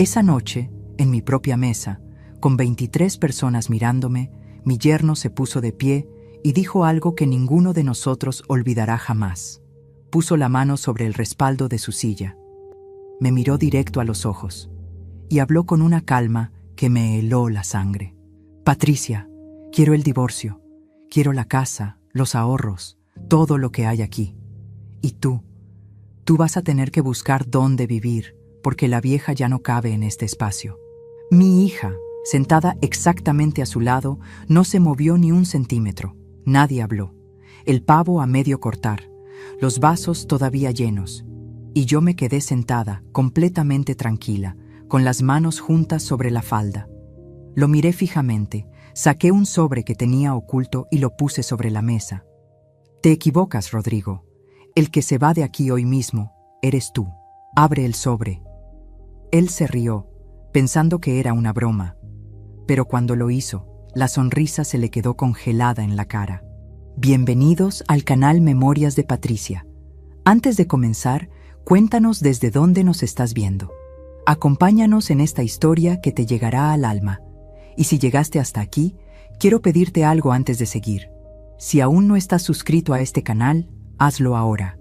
Esa noche, en mi propia mesa, con 23 personas mirándome, mi yerno se puso de pie y dijo algo que ninguno de nosotros olvidará jamás. Puso la mano sobre el respaldo de su silla. Me miró directo a los ojos y habló con una calma que me heló la sangre. Patricia, quiero el divorcio, quiero la casa, los ahorros, todo lo que hay aquí. Y tú vas a tener que buscar dónde vivir, porque la vieja ya no cabe en este espacio. Mi hija, sentada exactamente a su lado, no se movió ni un centímetro. Nadie habló. El pavo a medio cortar, los vasos todavía llenos. Y yo me quedé sentada, completamente tranquila, con las manos juntas sobre la falda. Lo miré fijamente, saqué un sobre que tenía oculto y lo puse sobre la mesa. Te equivocas, Rodrigo. El que se va de aquí hoy mismo eres tú. Abre el sobre. Él se rió, pensando que era una broma. Pero cuando lo hizo, la sonrisa se le quedó congelada en la cara. Bienvenidos al canal Memorias de Patricia. Antes de comenzar, cuéntanos desde dónde nos estás viendo. Acompáñanos en esta historia que te llegará al alma. Y si llegaste hasta aquí, quiero pedirte algo antes de seguir. Si aún no estás suscrito a este canal, hazlo ahora.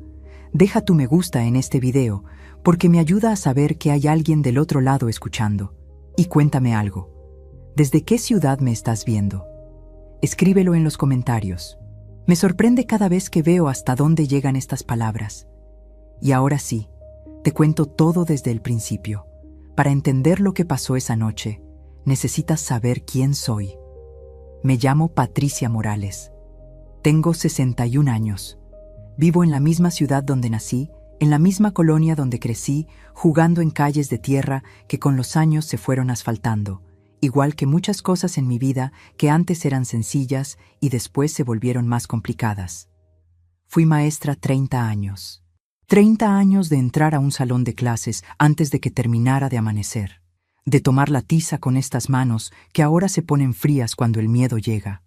Deja tu me gusta en este video, porque me ayuda a saber que hay alguien del otro lado escuchando. Y cuéntame algo. ¿Desde qué ciudad me estás viendo? Escríbelo en los comentarios. Me sorprende cada vez que veo hasta dónde llegan estas palabras. Y ahora sí, te cuento todo desde el principio. Para entender lo que pasó esa noche, necesitas saber quién soy. Me llamo Patricia Morales. Tengo 61 años. Vivo en la misma ciudad donde nací, en la misma colonia donde crecí, jugando en calles de tierra que con los años se fueron asfaltando, igual que muchas cosas en mi vida que antes eran sencillas y después se volvieron más complicadas. Fui maestra 30 años. 30 años de entrar a un salón de clases antes de que terminara de amanecer, de tomar la tiza con estas manos que ahora se ponen frías cuando el miedo llega,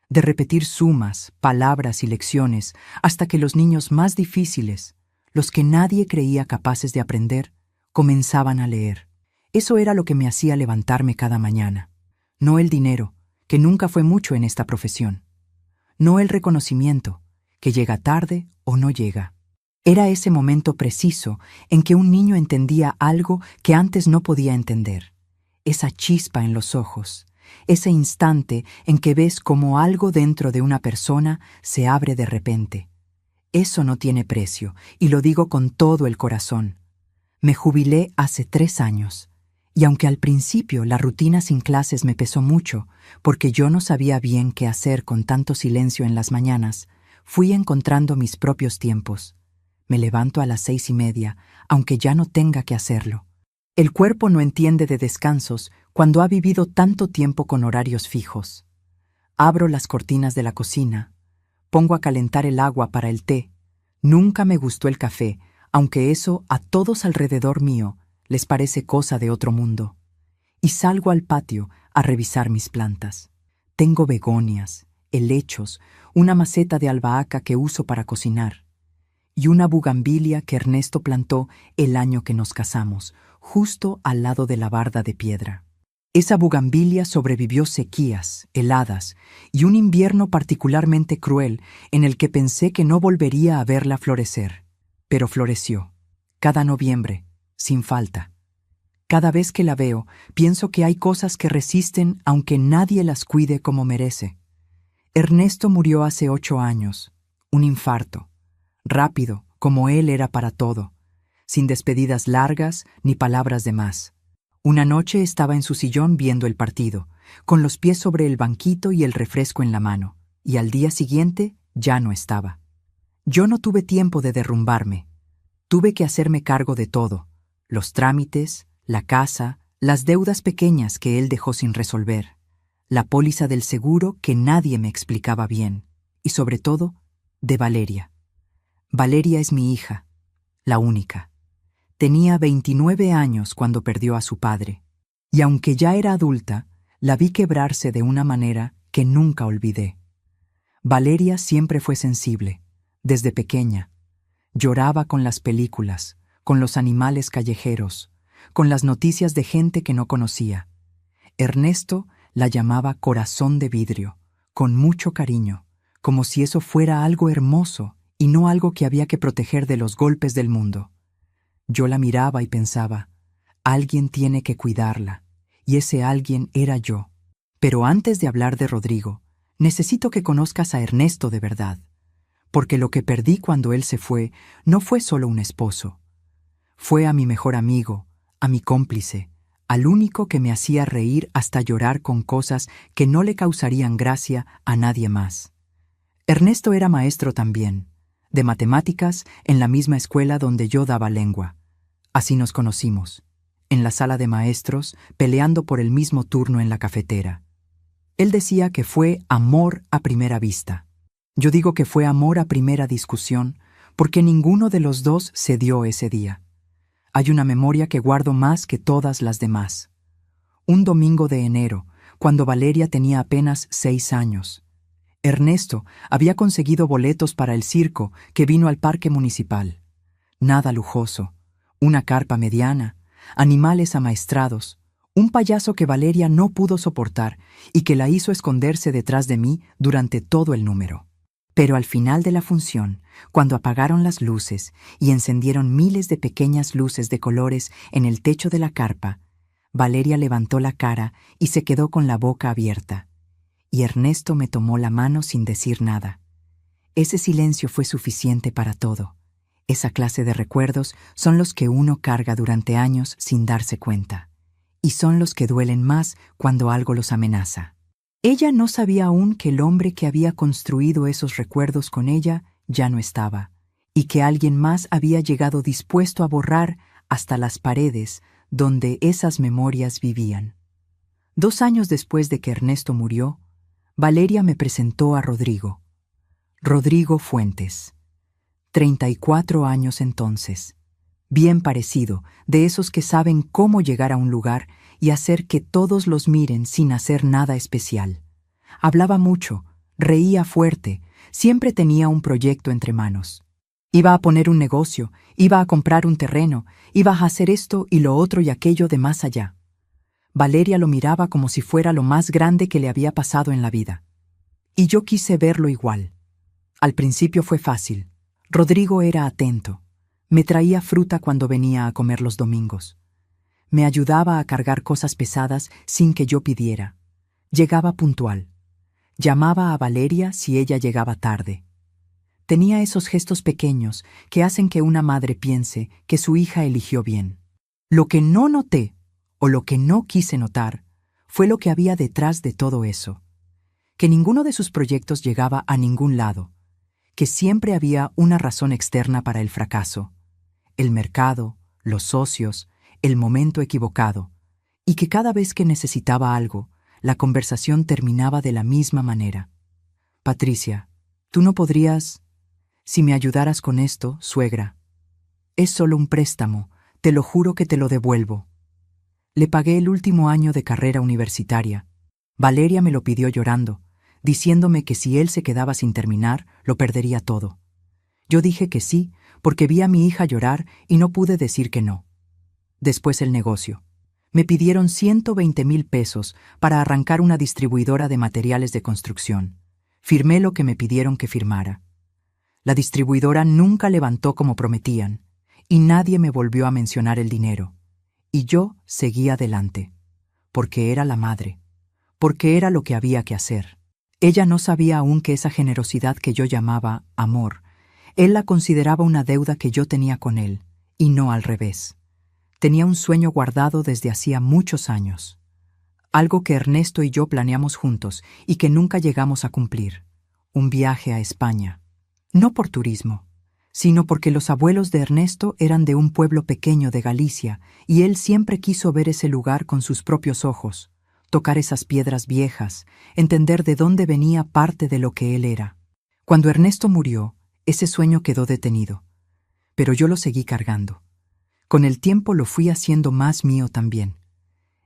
de repetir sumas, palabras y lecciones hasta que los niños más difíciles, los que nadie creía capaces de aprender, comenzaban a leer. Eso era lo que me hacía levantarme cada mañana. No el dinero, que nunca fue mucho en esta profesión. No el reconocimiento, que llega tarde o no llega. Era ese momento preciso en que un niño entendía algo que antes no podía entender. Esa chispa en los ojos, ese instante en que ves como algo dentro de una persona se abre de repente. Eso no tiene precio, y lo digo con todo el corazón. Me jubilé hace 3 años, y aunque al principio la rutina sin clases me pesó mucho, porque yo no sabía bien qué hacer con tanto silencio en las mañanas, fui encontrando mis propios tiempos. Me levanto a las 6:30, aunque ya no tenga que hacerlo. El cuerpo no entiende de descansos cuando ha vivido tanto tiempo con horarios fijos. Abro las cortinas de la cocina, pongo a calentar el agua para el té. Nunca me gustó el café, aunque eso a todos alrededor mío les parece cosa de otro mundo. Y salgo al patio a revisar mis plantas. Tengo begonias, helechos, una maceta de albahaca que uso para cocinar, y una bugambilia que Ernesto plantó el año que nos casamos, justo al lado de la barda de piedra. Esa bugambilia sobrevivió sequías, heladas y un invierno particularmente cruel en el que pensé que no volvería a verla florecer. Pero floreció, cada noviembre, sin falta. Cada vez que la veo, pienso que hay cosas que resisten aunque nadie las cuide como merece. Ernesto murió hace 8 años, un infarto. Rápido, como él era para todo, sin despedidas largas ni palabras de más. Una noche estaba en su sillón viendo el partido, con los pies sobre el banquito y el refresco en la mano, y al día siguiente ya no estaba. Yo no tuve tiempo de derrumbarme. Tuve que hacerme cargo de todo, los trámites, la casa, las deudas pequeñas que él dejó sin resolver, la póliza del seguro que nadie me explicaba bien, y sobre todo, de Valeria. Valeria es mi hija, la única. Tenía 29 años cuando perdió a su padre, y aunque ya era adulta, la vi quebrarse de una manera que nunca olvidé. Valeria siempre fue sensible, desde pequeña. Lloraba con las películas, con los animales callejeros, con las noticias de gente que no conocía. Ernesto la llamaba corazón de vidrio, con mucho cariño, como si eso fuera algo hermoso y no algo que había que proteger de los golpes del mundo. Yo la miraba y pensaba, alguien tiene que cuidarla, y ese alguien era yo. Pero antes de hablar de Rodrigo, necesito que conozcas a Ernesto de verdad, porque lo que perdí cuando él se fue no fue solo un esposo. Fue a mi mejor amigo, a mi cómplice, al único que me hacía reír hasta llorar con cosas que no le causarían gracia a nadie más. Ernesto era maestro también, de matemáticas en la misma escuela donde yo daba lengua. Así nos conocimos, en la sala de maestros, peleando por el mismo turno en la cafetera. Él decía que fue amor a primera vista. Yo digo que fue amor a primera discusión, porque ninguno de los dos se dio ese día. Hay una memoria que guardo más que todas las demás. Un domingo de enero, cuando Valeria tenía apenas 6 años. Ernesto había conseguido boletos para el circo que vino al parque municipal. Nada lujoso, una carpa mediana, animales amaestrados, un payaso que Valeria no pudo soportar y que la hizo esconderse detrás de mí durante todo el número. Pero al final de la función, cuando apagaron las luces y encendieron miles de pequeñas luces de colores en el techo de la carpa, Valeria levantó la cara y se quedó con la boca abierta. Y Ernesto me tomó la mano sin decir nada. Ese silencio fue suficiente para todo. Esa clase de recuerdos son los que uno carga durante años sin darse cuenta. Y son los que duelen más cuando algo los amenaza. Ella no sabía aún que el hombre que había construido esos recuerdos con ella ya no estaba, y que alguien más había llegado dispuesto a borrar hasta las paredes donde esas memorias vivían. 2 años después de que Ernesto murió, Valeria me presentó a Rodrigo. Rodrigo Fuentes. 34 años entonces. Bien parecido, de esos que saben cómo llegar a un lugar y hacer que todos los miren sin hacer nada especial. Hablaba mucho, reía fuerte, siempre tenía un proyecto entre manos. Iba a poner un negocio, iba a comprar un terreno, iba a hacer esto y lo otro y aquello de más allá. Valeria lo miraba como si fuera lo más grande que le había pasado en la vida. Y yo quise verlo igual. Al principio fue fácil. Rodrigo era atento. Me traía fruta cuando venía a comer los domingos. Me ayudaba a cargar cosas pesadas sin que yo pidiera. Llegaba puntual. Llamaba a Valeria si ella llegaba tarde. Tenía esos gestos pequeños que hacen que una madre piense que su hija eligió bien. Lo que no noté, o lo que no quise notar, fue lo que había detrás de todo eso. Que ninguno de sus proyectos llegaba a ningún lado. Que siempre había una razón externa para el fracaso. El mercado, los socios, el momento equivocado, y que cada vez que necesitaba algo, la conversación terminaba de la misma manera. Patricia, tú no podrías... Si me ayudaras con esto, suegra. Es solo un préstamo, te lo juro que te lo devuelvo. Le pagué el último año de carrera universitaria. Valeria me lo pidió llorando, diciéndome que si él se quedaba sin terminar, lo perdería todo. Yo dije que sí, porque vi a mi hija llorar y no pude decir que no. Después el negocio. Me pidieron 120,000 pesos para arrancar una distribuidora de materiales de construcción. Firmé lo que me pidieron que firmara. La distribuidora nunca levantó como prometían, y nadie me volvió a mencionar el dinero. Y yo seguí adelante, porque era la madre, porque era lo que había que hacer. Ella no sabía aún que esa generosidad que yo llamaba amor, él la consideraba una deuda que yo tenía con él, y no al revés. Tenía un sueño guardado desde hacía muchos años. Algo que Ernesto y yo planeamos juntos y que nunca llegamos a cumplir. Un viaje a España. No por turismo, sino porque los abuelos de Ernesto eran de un pueblo pequeño de Galicia y él siempre quiso ver ese lugar con sus propios ojos, tocar esas piedras viejas, entender de dónde venía parte de lo que él era. Cuando Ernesto murió, ese sueño quedó detenido, pero yo lo seguí cargando. Con el tiempo lo fui haciendo más mío también.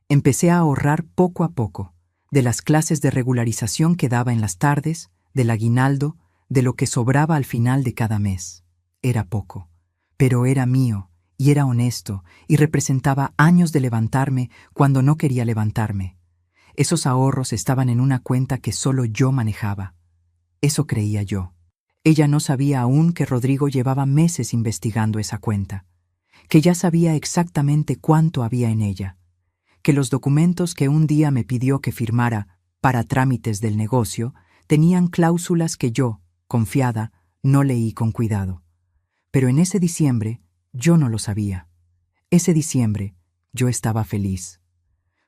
Empecé a ahorrar poco a poco, de las clases de regularización que daba en las tardes, del aguinaldo, de lo que sobraba al final de cada mes. Era poco, pero era mío, y era honesto, y representaba años de levantarme cuando no quería levantarme. Esos ahorros estaban en una cuenta que solo yo manejaba. Eso creía yo. Ella no sabía aún que Rodrigo llevaba meses investigando esa cuenta, que ya sabía exactamente cuánto había en ella, que los documentos que un día me pidió que firmara para trámites del negocio tenían cláusulas que yo, confiada, no leí con cuidado. Pero en ese diciembre yo no lo sabía. Ese diciembre yo estaba feliz.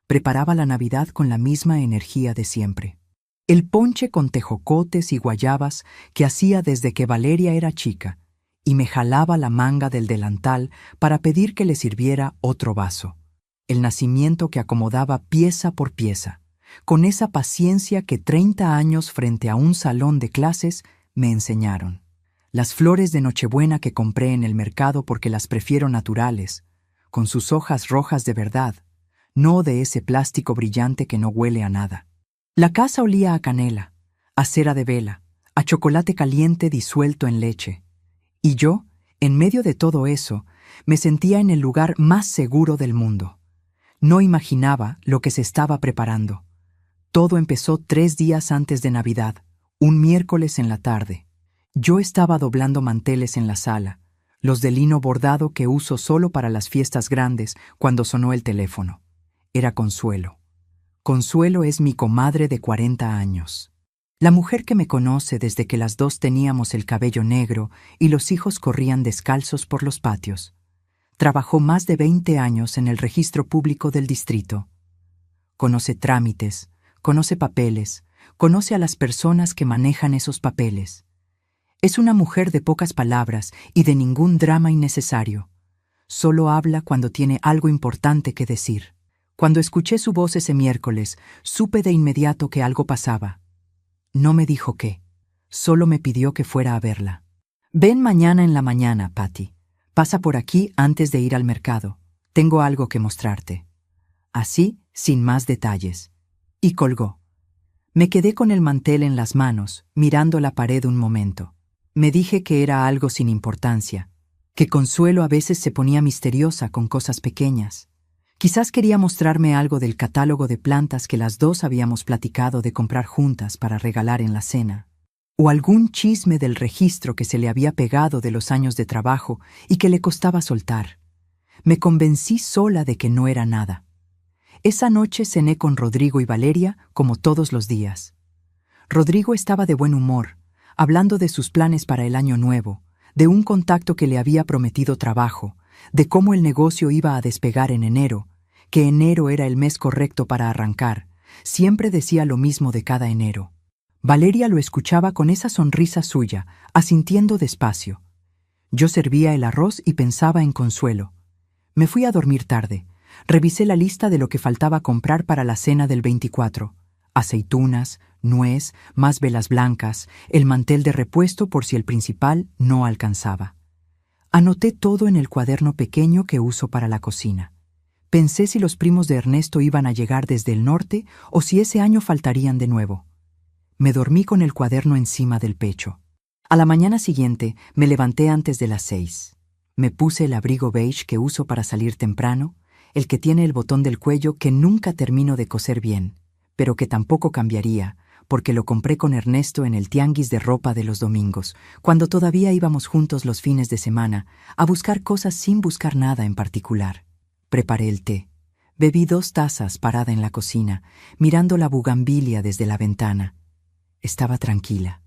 Preparaba la Navidad con la misma energía de siempre. El ponche con tejocotes y guayabas que hacía desde que Valeria era chica, y me jalaba la manga del delantal para pedir que le sirviera otro vaso. El nacimiento que acomodaba pieza por pieza, con esa paciencia que 30 años frente a un salón de clases me enseñaron. Las flores de Nochebuena que compré en el mercado porque las prefiero naturales, con sus hojas rojas de verdad, no de ese plástico brillante que no huele a nada. La casa olía a canela, a cera de vela, a chocolate caliente disuelto en leche. Y yo, en medio de todo eso, me sentía en el lugar más seguro del mundo. No imaginaba lo que se estaba preparando. Todo empezó 3 días antes de Navidad, un miércoles en la tarde. Yo estaba doblando manteles en la sala, los de lino bordado que uso solo para las fiestas grandes, cuando sonó el teléfono. Era Consuelo. Consuelo es mi comadre de 40 años. La mujer que me conoce desde que las dos teníamos el cabello negro y los hijos corrían descalzos por los patios. Trabajó más de 20 años en el registro público del distrito. Conoce trámites, conoce papeles, conoce a las personas que manejan esos papeles. Es una mujer de pocas palabras y de ningún drama innecesario. Solo habla cuando tiene algo importante que decir. Cuando escuché su voz ese miércoles, supe de inmediato que algo pasaba. No me dijo qué, solo me pidió que fuera a verla. Ven mañana en la mañana, Patty. Pasa por aquí antes de ir al mercado. Tengo algo que mostrarte. Así, sin más detalles. Y colgó. Me quedé con el mantel en las manos, mirando la pared un momento. Me dije que era algo sin importancia, que Consuelo a veces se ponía misteriosa con cosas pequeñas. Quizás quería mostrarme algo del catálogo de plantas que las dos habíamos platicado de comprar juntas para regalar en la cena, o algún chisme del registro que se le había pegado de los años de trabajo y que le costaba soltar. Me convencí sola de que no era nada. Esa noche cené con Rodrigo y Valeria como todos los días. Rodrigo estaba de buen humor, hablando de sus planes para el año nuevo, de un contacto que le había prometido trabajo, de cómo el negocio iba a despegar en enero, que enero era el mes correcto para arrancar. Siempre decía lo mismo de cada enero. Valeria lo escuchaba con esa sonrisa suya, asintiendo despacio. Yo servía el arroz y pensaba en Consuelo. Me fui a dormir tarde. Revisé la lista de lo que faltaba comprar para la cena del 24. Aceitunas, nuez, más velas blancas, el mantel de repuesto por si el principal no alcanzaba. Anoté todo en el cuaderno pequeño que uso para la cocina. Pensé si los primos de Ernesto iban a llegar desde el norte o si ese año faltarían de nuevo. Me dormí con el cuaderno encima del pecho. A la mañana siguiente me levanté antes de las 6. Me puse el abrigo beige que uso para salir temprano, el que tiene el botón del cuello que nunca termino de coser bien, pero que tampoco cambiaría, porque lo compré con Ernesto en el tianguis de ropa de los domingos, cuando todavía íbamos juntos los fines de semana a buscar cosas sin buscar nada en particular. Preparé el té. Bebí 2 tazas parada en la cocina, mirando la bugambilia desde la ventana. Estaba tranquila,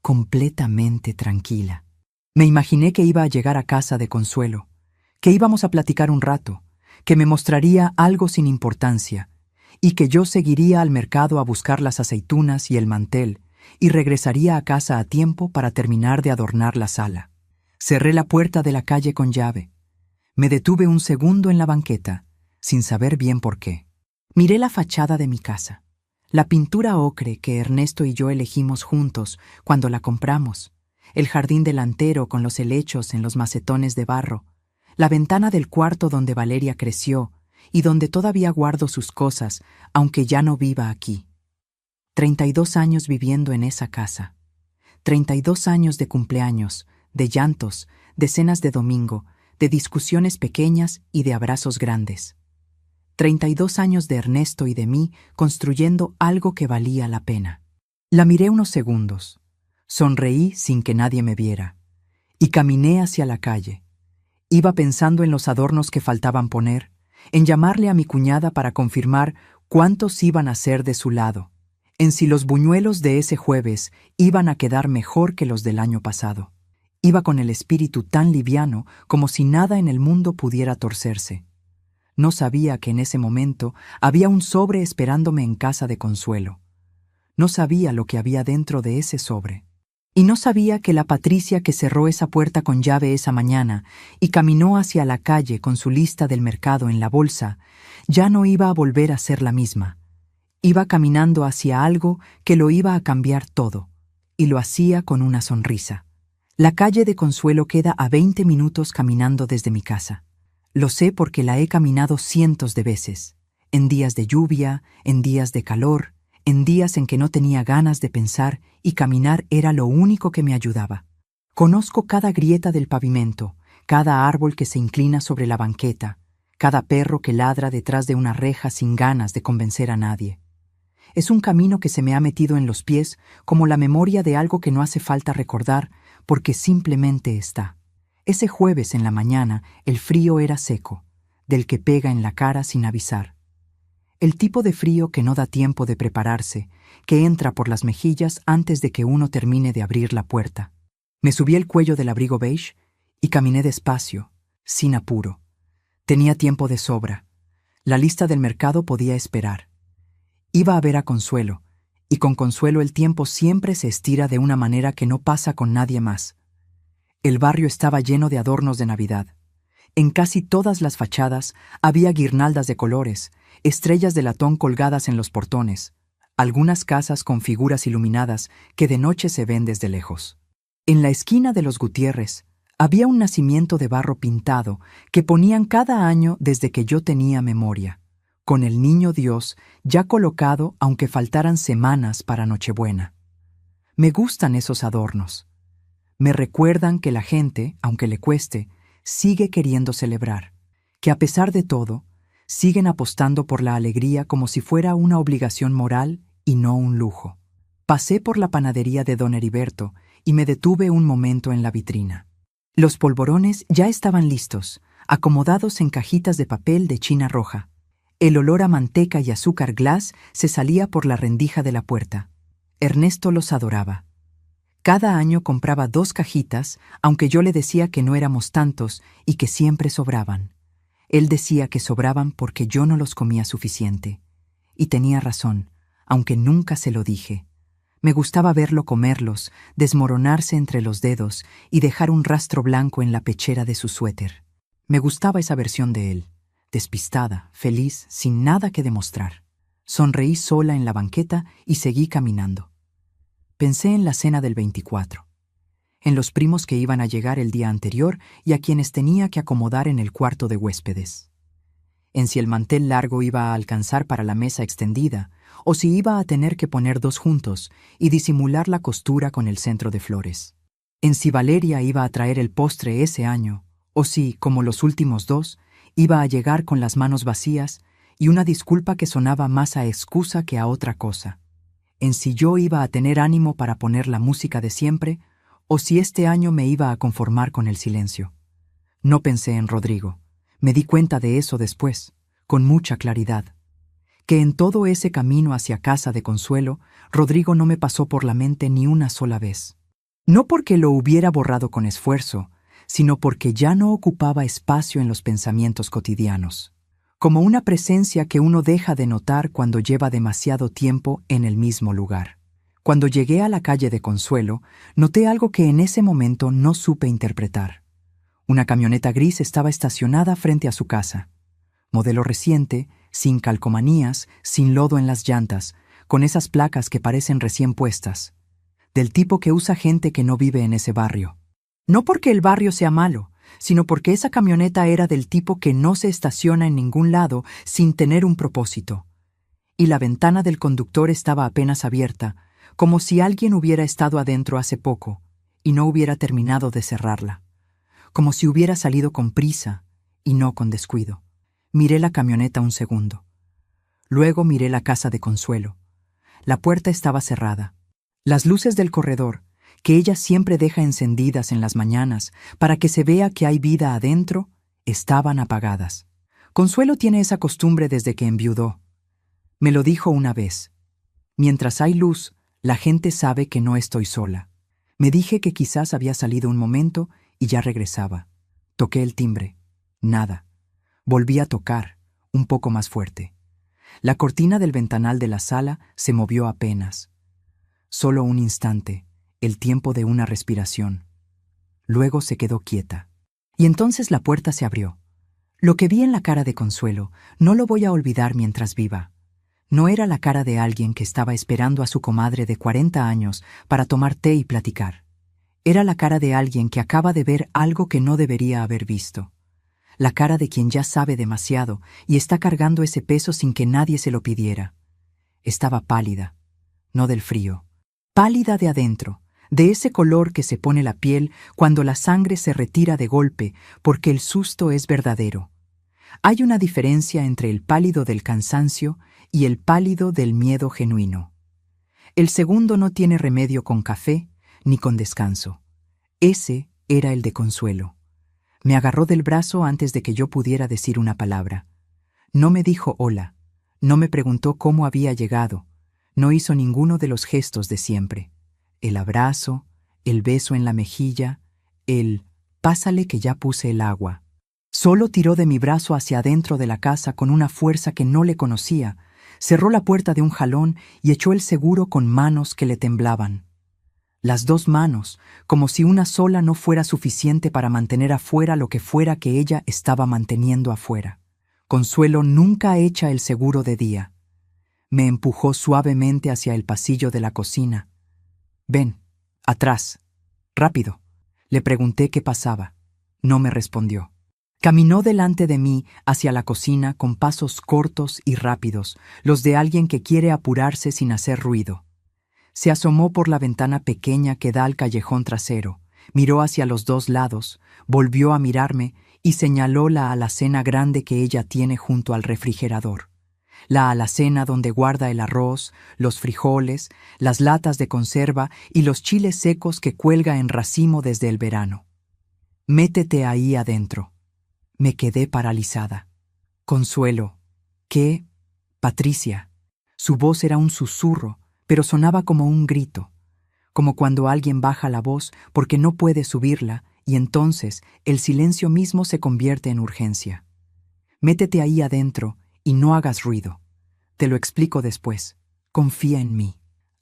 completamente tranquila. Me imaginé que iba a llegar a casa de Consuelo, que íbamos a platicar un rato, que me mostraría algo sin importancia, y que yo seguiría al mercado a buscar las aceitunas y el mantel, y regresaría a casa a tiempo para terminar de adornar la sala. Cerré la puerta de la calle con llave. Me detuve un segundo en la banqueta, sin saber bien por qué. Miré la fachada de mi casa, la pintura ocre que Ernesto y yo elegimos juntos cuando la compramos, el jardín delantero con los helechos en los macetones de barro, la ventana del cuarto donde Valeria creció y donde todavía guardo sus cosas, aunque ya no viva aquí. 32 años viviendo en esa casa. 32 años de cumpleaños, de llantos, de cenas de domingo, de discusiones pequeñas y de abrazos grandes. 32 años de Ernesto y de mí construyendo algo que valía la pena. La miré unos segundos, sonreí sin que nadie me viera, y caminé hacia la calle. Iba pensando en los adornos que faltaban poner, en llamarle a mi cuñada para confirmar cuántos iban a ser de su lado, en si los buñuelos de ese jueves iban a quedar mejor que los del año pasado. Iba con el espíritu tan liviano como si nada en el mundo pudiera torcerse. No sabía que en ese momento había un sobre esperándome en casa de Consuelo. No sabía lo que había dentro de ese sobre. Y no sabía que la Patricia que cerró esa puerta con llave esa mañana y caminó hacia la calle con su lista del mercado en la bolsa, ya no iba a volver a ser la misma. Iba caminando hacia algo que lo iba a cambiar todo, y lo hacía con una sonrisa. La calle de Consuelo queda a 20 minutos caminando desde mi casa. Lo sé porque la he caminado cientos de veces, en días de lluvia, en días de calor, en días en que no tenía ganas de pensar y caminar era lo único que me ayudaba. Conozco cada grieta del pavimento, cada árbol que se inclina sobre la banqueta, cada perro que ladra detrás de una reja sin ganas de convencer a nadie. Es un camino que se me ha metido en los pies como la memoria de algo que no hace falta recordar porque simplemente está. Ese jueves en la mañana el frío era seco, del que pega en la cara sin avisar. El tipo de frío que no da tiempo de prepararse, que entra por las mejillas antes de que uno termine de abrir la puerta. Me subí el cuello del abrigo beige y caminé despacio, sin apuro. Tenía tiempo de sobra. La lista del mercado podía esperar. Iba a ver a Consuelo, y con Consuelo el tiempo siempre se estira de una manera que no pasa con nadie más. El barrio estaba lleno de adornos de Navidad. En casi todas las fachadas había guirnaldas de colores, estrellas de latón colgadas en los portones, algunas casas con figuras iluminadas que de noche se ven desde lejos. En la esquina de los Gutiérrez había un nacimiento de barro pintado que ponían cada año desde que yo tenía memoria, con el niño Dios ya colocado aunque faltaran semanas para Nochebuena. Me gustan esos adornos. Me recuerdan que la gente, aunque le cueste, sigue queriendo celebrar, que a pesar de todo, siguen apostando por la alegría como si fuera una obligación moral y no un lujo. Pasé por la panadería de don Heriberto y me detuve un momento en la vitrina. Los polvorones ya estaban listos, acomodados en cajitas de papel de china roja. El olor a manteca y azúcar glass se salía por la rendija de la puerta. Ernesto los adoraba. Cada año compraba 2 cajitas, aunque yo le decía que no éramos tantos y que siempre sobraban. Él decía que sobraban porque yo no los comía suficiente. Y tenía razón, aunque nunca se lo dije. Me gustaba verlo comerlos, desmoronarse entre los dedos y dejar un rastro blanco en la pechera de su suéter. Me gustaba esa versión de él, despistada, feliz, sin nada que demostrar. Sonreí sola en la banqueta y seguí caminando. Pensé en la cena del 24, en los primos que iban a llegar el día anterior y a quienes tenía que acomodar en el cuarto de huéspedes. En si el mantel largo iba a alcanzar para la mesa extendida, o si iba a tener que poner 2 juntos y disimular la costura con el centro de flores. En si Valeria iba a traer el postre ese año, o si, como los últimos 2, iba a llegar con las manos vacías y una disculpa que sonaba más a excusa que a otra cosa. En si yo iba a tener ánimo para poner la música de siempre, o si este año me iba a conformar con el silencio. No pensé en Rodrigo. Me di cuenta de eso después, con mucha claridad. Que en todo ese camino hacia casa de Consuelo, Rodrigo no me pasó por la mente ni una sola vez. No porque lo hubiera borrado con esfuerzo, sino porque ya no ocupaba espacio en los pensamientos cotidianos. Como una presencia que uno deja de notar cuando lleva demasiado tiempo en el mismo lugar. Cuando llegué a la calle de Consuelo, noté algo que en ese momento no supe interpretar. Una camioneta gris estaba estacionada frente a su casa. Modelo reciente, sin calcomanías, sin lodo en las llantas, con esas placas que parecen recién puestas. Del tipo que usa gente que no vive en ese barrio. No porque el barrio sea malo, sino porque esa camioneta era del tipo que no se estaciona en ningún lado sin tener un propósito. Y la ventana del conductor estaba apenas abierta, como si alguien hubiera estado adentro hace poco y no hubiera terminado de cerrarla. como si hubiera salido con prisa y no con descuido. Miré la camioneta un segundo. Luego miré la casa de Consuelo. La puerta estaba cerrada. Las luces del corredor, que ella siempre deja encendidas en las mañanas para que se vea que hay vida adentro, estaban apagadas. Consuelo tiene esa costumbre desde que enviudó. Me lo dijo una vez. Mientras hay luz, la gente sabe que no estoy sola. Me dije que quizás había salido un momento y ya regresaba. Toqué el timbre. Nada. Volví a tocar, un poco más fuerte. La cortina del ventanal de la sala se movió apenas. Solo un instante, el tiempo de una respiración. Luego se quedó quieta. Y entonces la puerta se abrió. Lo que vi en la cara de Consuelo no lo voy a olvidar mientras viva. No era la cara de alguien que estaba esperando a su comadre de 40 años para tomar té y platicar. Era la cara de alguien que acaba de ver algo que no debería haber visto. La cara de quien ya sabe demasiado y está cargando ese peso sin que nadie se lo pidiera. Estaba pálida, no del frío. Pálida de adentro, de ese color que se pone la piel cuando la sangre se retira de golpe porque el susto es verdadero. Hay una diferencia entre el pálido del cansancio y el pálido del miedo genuino. El segundo no tiene remedio con café ni con descanso. Ese era el de Consuelo. Me agarró del brazo antes de que yo pudiera decir una palabra. No me dijo hola, no me preguntó cómo había llegado, no hizo ninguno de los gestos de siempre. El abrazo, el beso en la mejilla, el «pásale que ya puse el agua». Solo tiró de mi brazo hacia adentro de la casa con una fuerza que no le conocía, cerró la puerta de un jalón y echó el seguro con manos que le temblaban. Las dos manos, como si una sola no fuera suficiente para mantener afuera lo que fuera que ella estaba manteniendo afuera. Consuelo nunca echa el seguro de día. Me empujó suavemente hacia el pasillo de la cocina. «Ven, atrás, rápido». Le pregunté qué pasaba. No me respondió. Caminó delante de mí hacia la cocina con pasos cortos y rápidos, los de alguien que quiere apurarse sin hacer ruido. Se asomó por la ventana pequeña que da al callejón trasero, miró hacia los dos lados, volvió a mirarme y señaló la alacena grande que ella tiene junto al refrigerador. La alacena donde guarda el arroz, los frijoles, las latas de conserva y los chiles secos que cuelga en racimo desde el verano. «Métete ahí adentro». Me quedé paralizada. «Consuelo». «¿Qué?» «Patricia». Su voz era un susurro, pero sonaba como un grito, como cuando alguien baja la voz porque no puede subirla y entonces el silencio mismo se convierte en urgencia. «Métete ahí adentro y no hagas ruido. Te lo explico después. Confía en mí».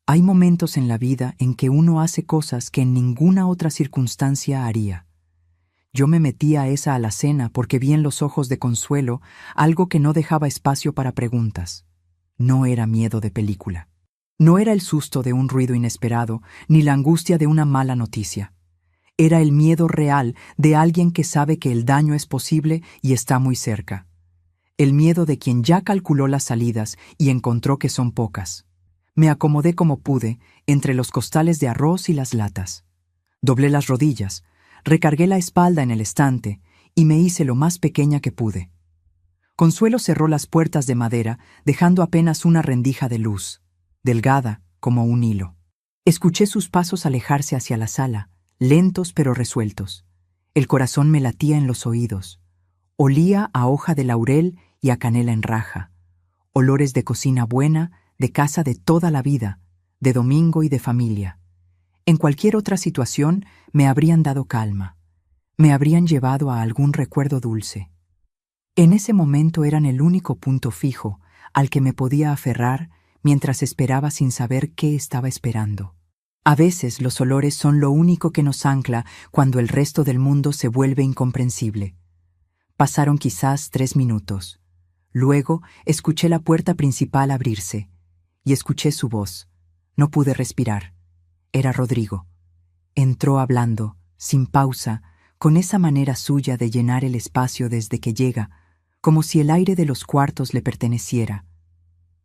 Hay momentos en la vida en que uno hace cosas que en ninguna otra circunstancia haría. Yo me metí a esa alacena porque vi en los ojos de Consuelo algo que no dejaba espacio para preguntas. No era miedo de película. No era el susto de un ruido inesperado, ni la angustia de una mala noticia. Era el miedo real de alguien que sabe que el daño es posible y está muy cerca. El miedo de quien ya calculó las salidas y encontró que son pocas. Me acomodé como pude entre los costales de arroz y las latas. Doblé las rodillas, recargué la espalda en el estante y me hice lo más pequeña que pude. Consuelo cerró las puertas de madera, dejando apenas una rendija de luz, delgada como un hilo. Escuché sus pasos alejarse hacia la sala, lentos pero resueltos. El corazón me latía en los oídos. Olía a hoja de laurel y a canela en raja. Olores de cocina buena, de casa de toda la vida, de domingo y de familia. En cualquier otra situación me habrían dado calma. Me habrían llevado a algún recuerdo dulce. En ese momento eran el único punto fijo al que me podía aferrar mientras esperaba sin saber qué estaba esperando. A veces los olores son lo único que nos ancla cuando el resto del mundo se vuelve incomprensible. Pasaron quizás 3 minutos. Luego escuché la puerta principal abrirse y escuché su voz. No pude respirar. Era Rodrigo. Entró hablando, sin pausa, con esa manera suya de llenar el espacio desde que llega, como si el aire de los cuartos le perteneciera.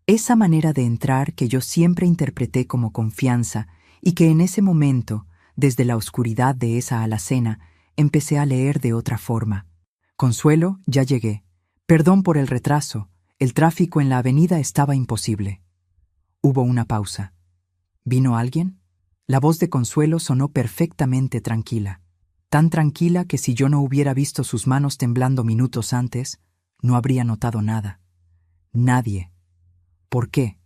Esa manera de entrar que yo siempre interpreté como confianza y que en ese momento, desde la oscuridad de esa alacena, Empecé a leer de otra forma. Consuelo, ya llegué. Perdón por el retraso. El tráfico en la avenida estaba imposible. Hubo una pausa. ¿Vino alguien? La voz de Consuelo sonó perfectamente tranquila. Tan tranquila que si yo no hubiera visto sus manos temblando minutos antes, no habría notado nada. Nadie. ¿Por qué?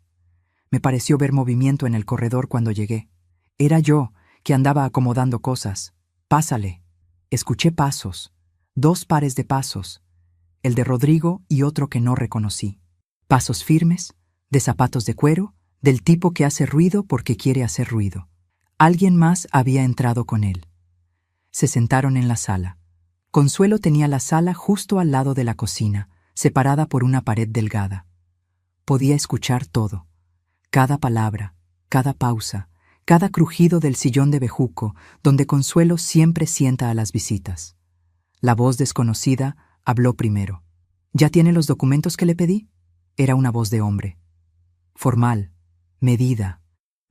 Me pareció ver movimiento en el corredor cuando llegué. Era yo, que andaba acomodando cosas. Pásale. Escuché pasos. 2 pares de pasos. El de Rodrigo y otro que no reconocí. Pasos firmes, de zapatos de cuero, del tipo que hace ruido porque quiere hacer ruido. Alguien más había entrado con él. Se sentaron en la sala. Consuelo tenía la sala justo al lado de la cocina, separada por una pared delgada. Podía escuchar todo. Cada palabra, cada pausa, cada crujido del sillón de bejuco, donde Consuelo siempre sienta a las visitas. La voz desconocida habló primero. ¿Ya tiene los documentos que le pedí? Era una voz de hombre. Formal, medida.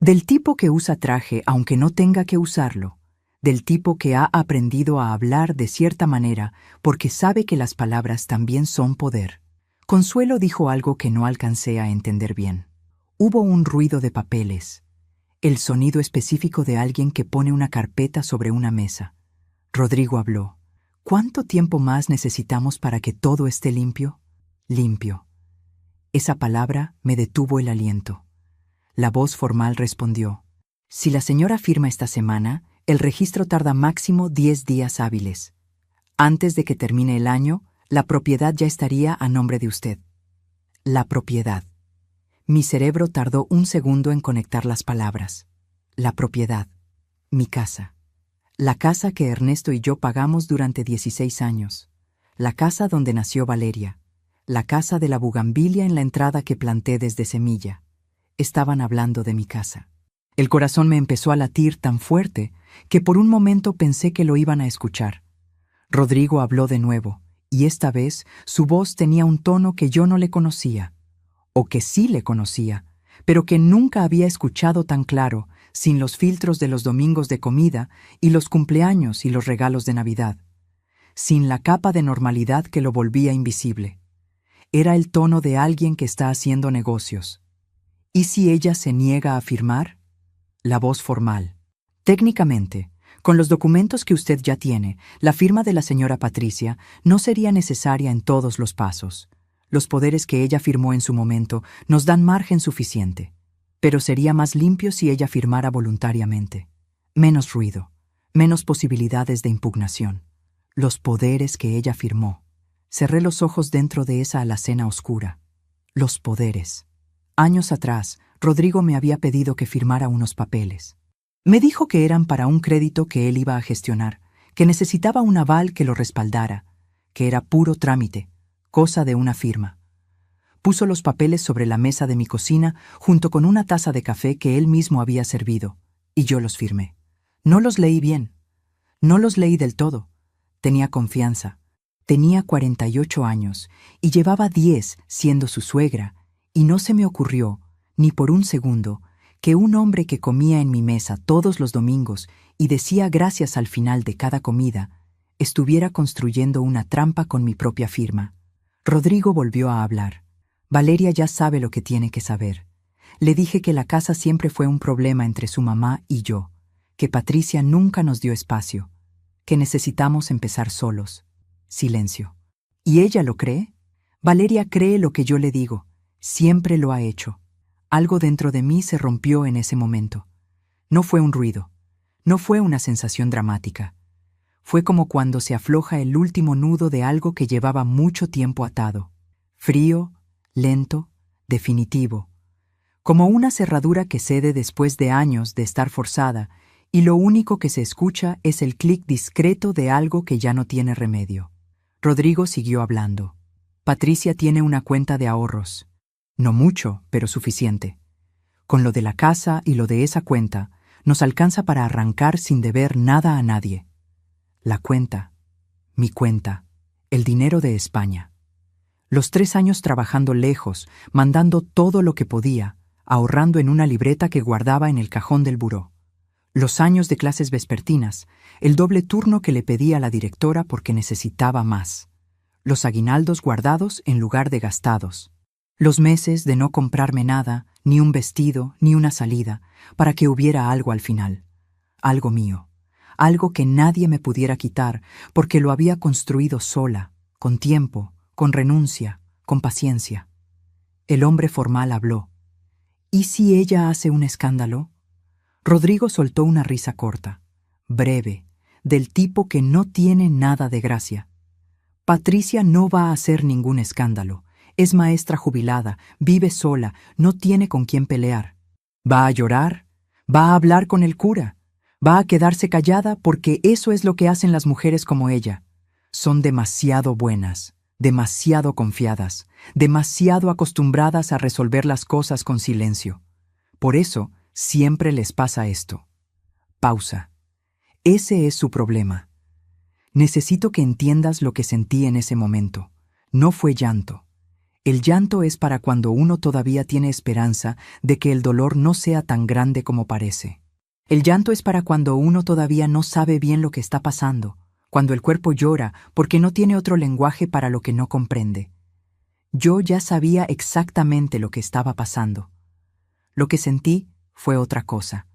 Del tipo que usa traje aunque no tenga que usarlo. Del tipo que ha aprendido a hablar de cierta manera porque sabe que las palabras también son poder. Consuelo dijo algo que no alcancé a entender bien. Hubo un ruido de papeles. El sonido específico de alguien que pone una carpeta sobre una mesa. Rodrigo habló. ¿Cuánto tiempo más necesitamos para que todo esté limpio? Limpio. Esa palabra me detuvo el aliento. La voz formal respondió. Si la señora firma esta semana, el registro tarda máximo 10 días hábiles. Antes de que termine el año, la propiedad ya estaría a nombre de usted. La propiedad. Mi cerebro tardó un segundo en conectar las palabras. La propiedad. Mi casa. La casa que Ernesto y yo pagamos durante 16 años. La casa donde nació Valeria. La casa de la bugambilia en la entrada que planté desde semilla. Estaban hablando de mi casa. El corazón me empezó a latir tan fuerte que por un momento pensé que lo iban a escuchar. Rodrigo habló de nuevo, y esta vez su voz tenía un tono que yo no le conocía, o que sí le conocía, pero que nunca había escuchado tan claro, sin los filtros de los domingos de comida y los cumpleaños y los regalos de Navidad, sin la capa de normalidad que lo volvía invisible. Era el tono de alguien que está haciendo negocios. ¿Y si ella se niega a firmar? La voz formal. Técnicamente, con los documentos que usted ya tiene, la firma de la señora Patricia no sería necesaria en todos los pasos. Los poderes que ella firmó en su momento nos dan margen suficiente. Pero sería más limpio si ella firmara voluntariamente. Menos ruido, menos posibilidades de impugnación. Los poderes que ella firmó. Cerré los ojos dentro de esa alacena oscura. Los poderes. Años atrás, Rodrigo me había pedido que firmara unos papeles. Me dijo que eran para un crédito que él iba a gestionar, que necesitaba un aval que lo respaldara, que era puro trámite, cosa de una firma. Puso los papeles sobre la mesa de mi cocina junto con una taza de café que él mismo había servido, y yo los firmé. No los leí bien. No los leí del todo. Tenía confianza. Tenía 48 años y llevaba 10 siendo su suegra, y no se me ocurrió, ni por un segundo, que un hombre que comía en mi mesa todos los domingos y decía gracias al final de cada comida, estuviera construyendo una trampa con mi propia firma. Rodrigo volvió a hablar. Valeria ya sabe lo que tiene que saber. Le dije que la casa siempre fue un problema entre su mamá y yo, que Patricia nunca nos dio espacio, que necesitamos empezar solos. Silencio. ¿Y ella lo cree? Valeria cree lo que yo le digo. Siempre lo ha hecho. Algo dentro de mí se rompió en ese momento. No fue un ruido. No fue una sensación dramática. Fue como cuando se afloja el último nudo de algo que llevaba mucho tiempo atado. Frío, lento, definitivo. Como una cerradura que cede después de años de estar forzada y lo único que se escucha es el clic discreto de algo que ya no tiene remedio. Rodrigo siguió hablando. Patricia tiene una cuenta de ahorros. No mucho, pero suficiente. Con lo de la casa y lo de esa cuenta, nos alcanza para arrancar sin deber nada a nadie. La cuenta, mi cuenta, el dinero de España. Los 3 años trabajando lejos, mandando todo lo que podía, ahorrando en una libreta que guardaba en el cajón del buró. Los años de clases vespertinas, el doble turno que le pedía a la directora porque necesitaba más. Los aguinaldos guardados en lugar de gastados. Los meses de no comprarme nada, ni un vestido, ni una salida, para que hubiera algo al final. Algo mío. Algo que nadie me pudiera quitar porque lo había construido sola, con tiempo, con renuncia, con paciencia. El hombre formal habló. ¿Y si ella hace un escándalo? Rodrigo soltó una risa corta, breve, del tipo que no tiene nada de gracia. Patricia no va a hacer ningún escándalo. Es maestra jubilada, vive sola, no tiene con quién pelear. ¿Va a llorar? ¿Va a hablar con el cura? ¿Va a quedarse callada? Porque eso es lo que hacen las mujeres como ella. Son demasiado buenas, demasiado confiadas, demasiado acostumbradas a resolver las cosas con silencio. Por eso, siempre les pasa esto. Pausa. Ese es su problema. Necesito que entiendas lo que sentí en ese momento. No fue llanto. El llanto es para cuando uno todavía tiene esperanza de que el dolor no sea tan grande como parece. El llanto es para cuando uno todavía no sabe bien lo que está pasando, cuando el cuerpo llora porque no tiene otro lenguaje para lo que no comprende. Yo ya sabía exactamente lo que estaba pasando. Lo que sentí fue otra cosa.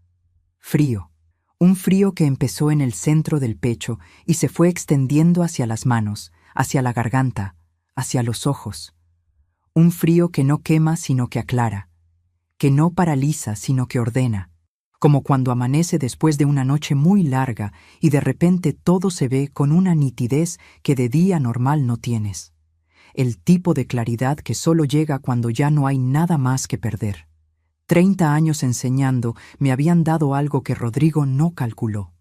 Frío. Un frío que empezó en el centro del pecho y se fue extendiendo hacia las manos, hacia la garganta, hacia los ojos. Un frío que no quema sino que aclara, que no paraliza sino que ordena, como cuando amanece después de una noche muy larga y de repente todo se ve con una nitidez que de día normal no tienes. El tipo de claridad que solo llega cuando ya no hay nada más que perder. 30 años enseñando me habían dado algo que Rodrigo no calculó.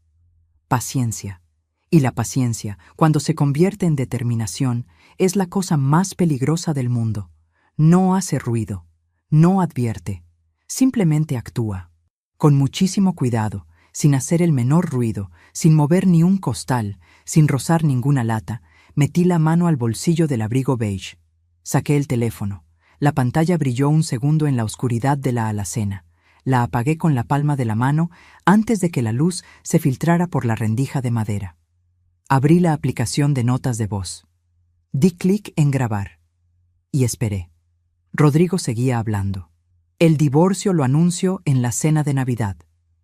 Paciencia. Y la paciencia, cuando se convierte en determinación, es la cosa más peligrosa del mundo. No hace ruido, no advierte, simplemente actúa. Con muchísimo cuidado, sin hacer el menor ruido, sin mover ni un costal, sin rozar ninguna lata, metí la mano al bolsillo del abrigo beige. Saqué el teléfono. La pantalla brilló un segundo en la oscuridad de la alacena. La apagué con la palma de la mano antes de que la luz se filtrara por la rendija de madera. Abrí la aplicación de notas de voz. Di clic en grabar. Y esperé. Rodrigo seguía hablando. El divorcio lo anuncio en la cena de Navidad,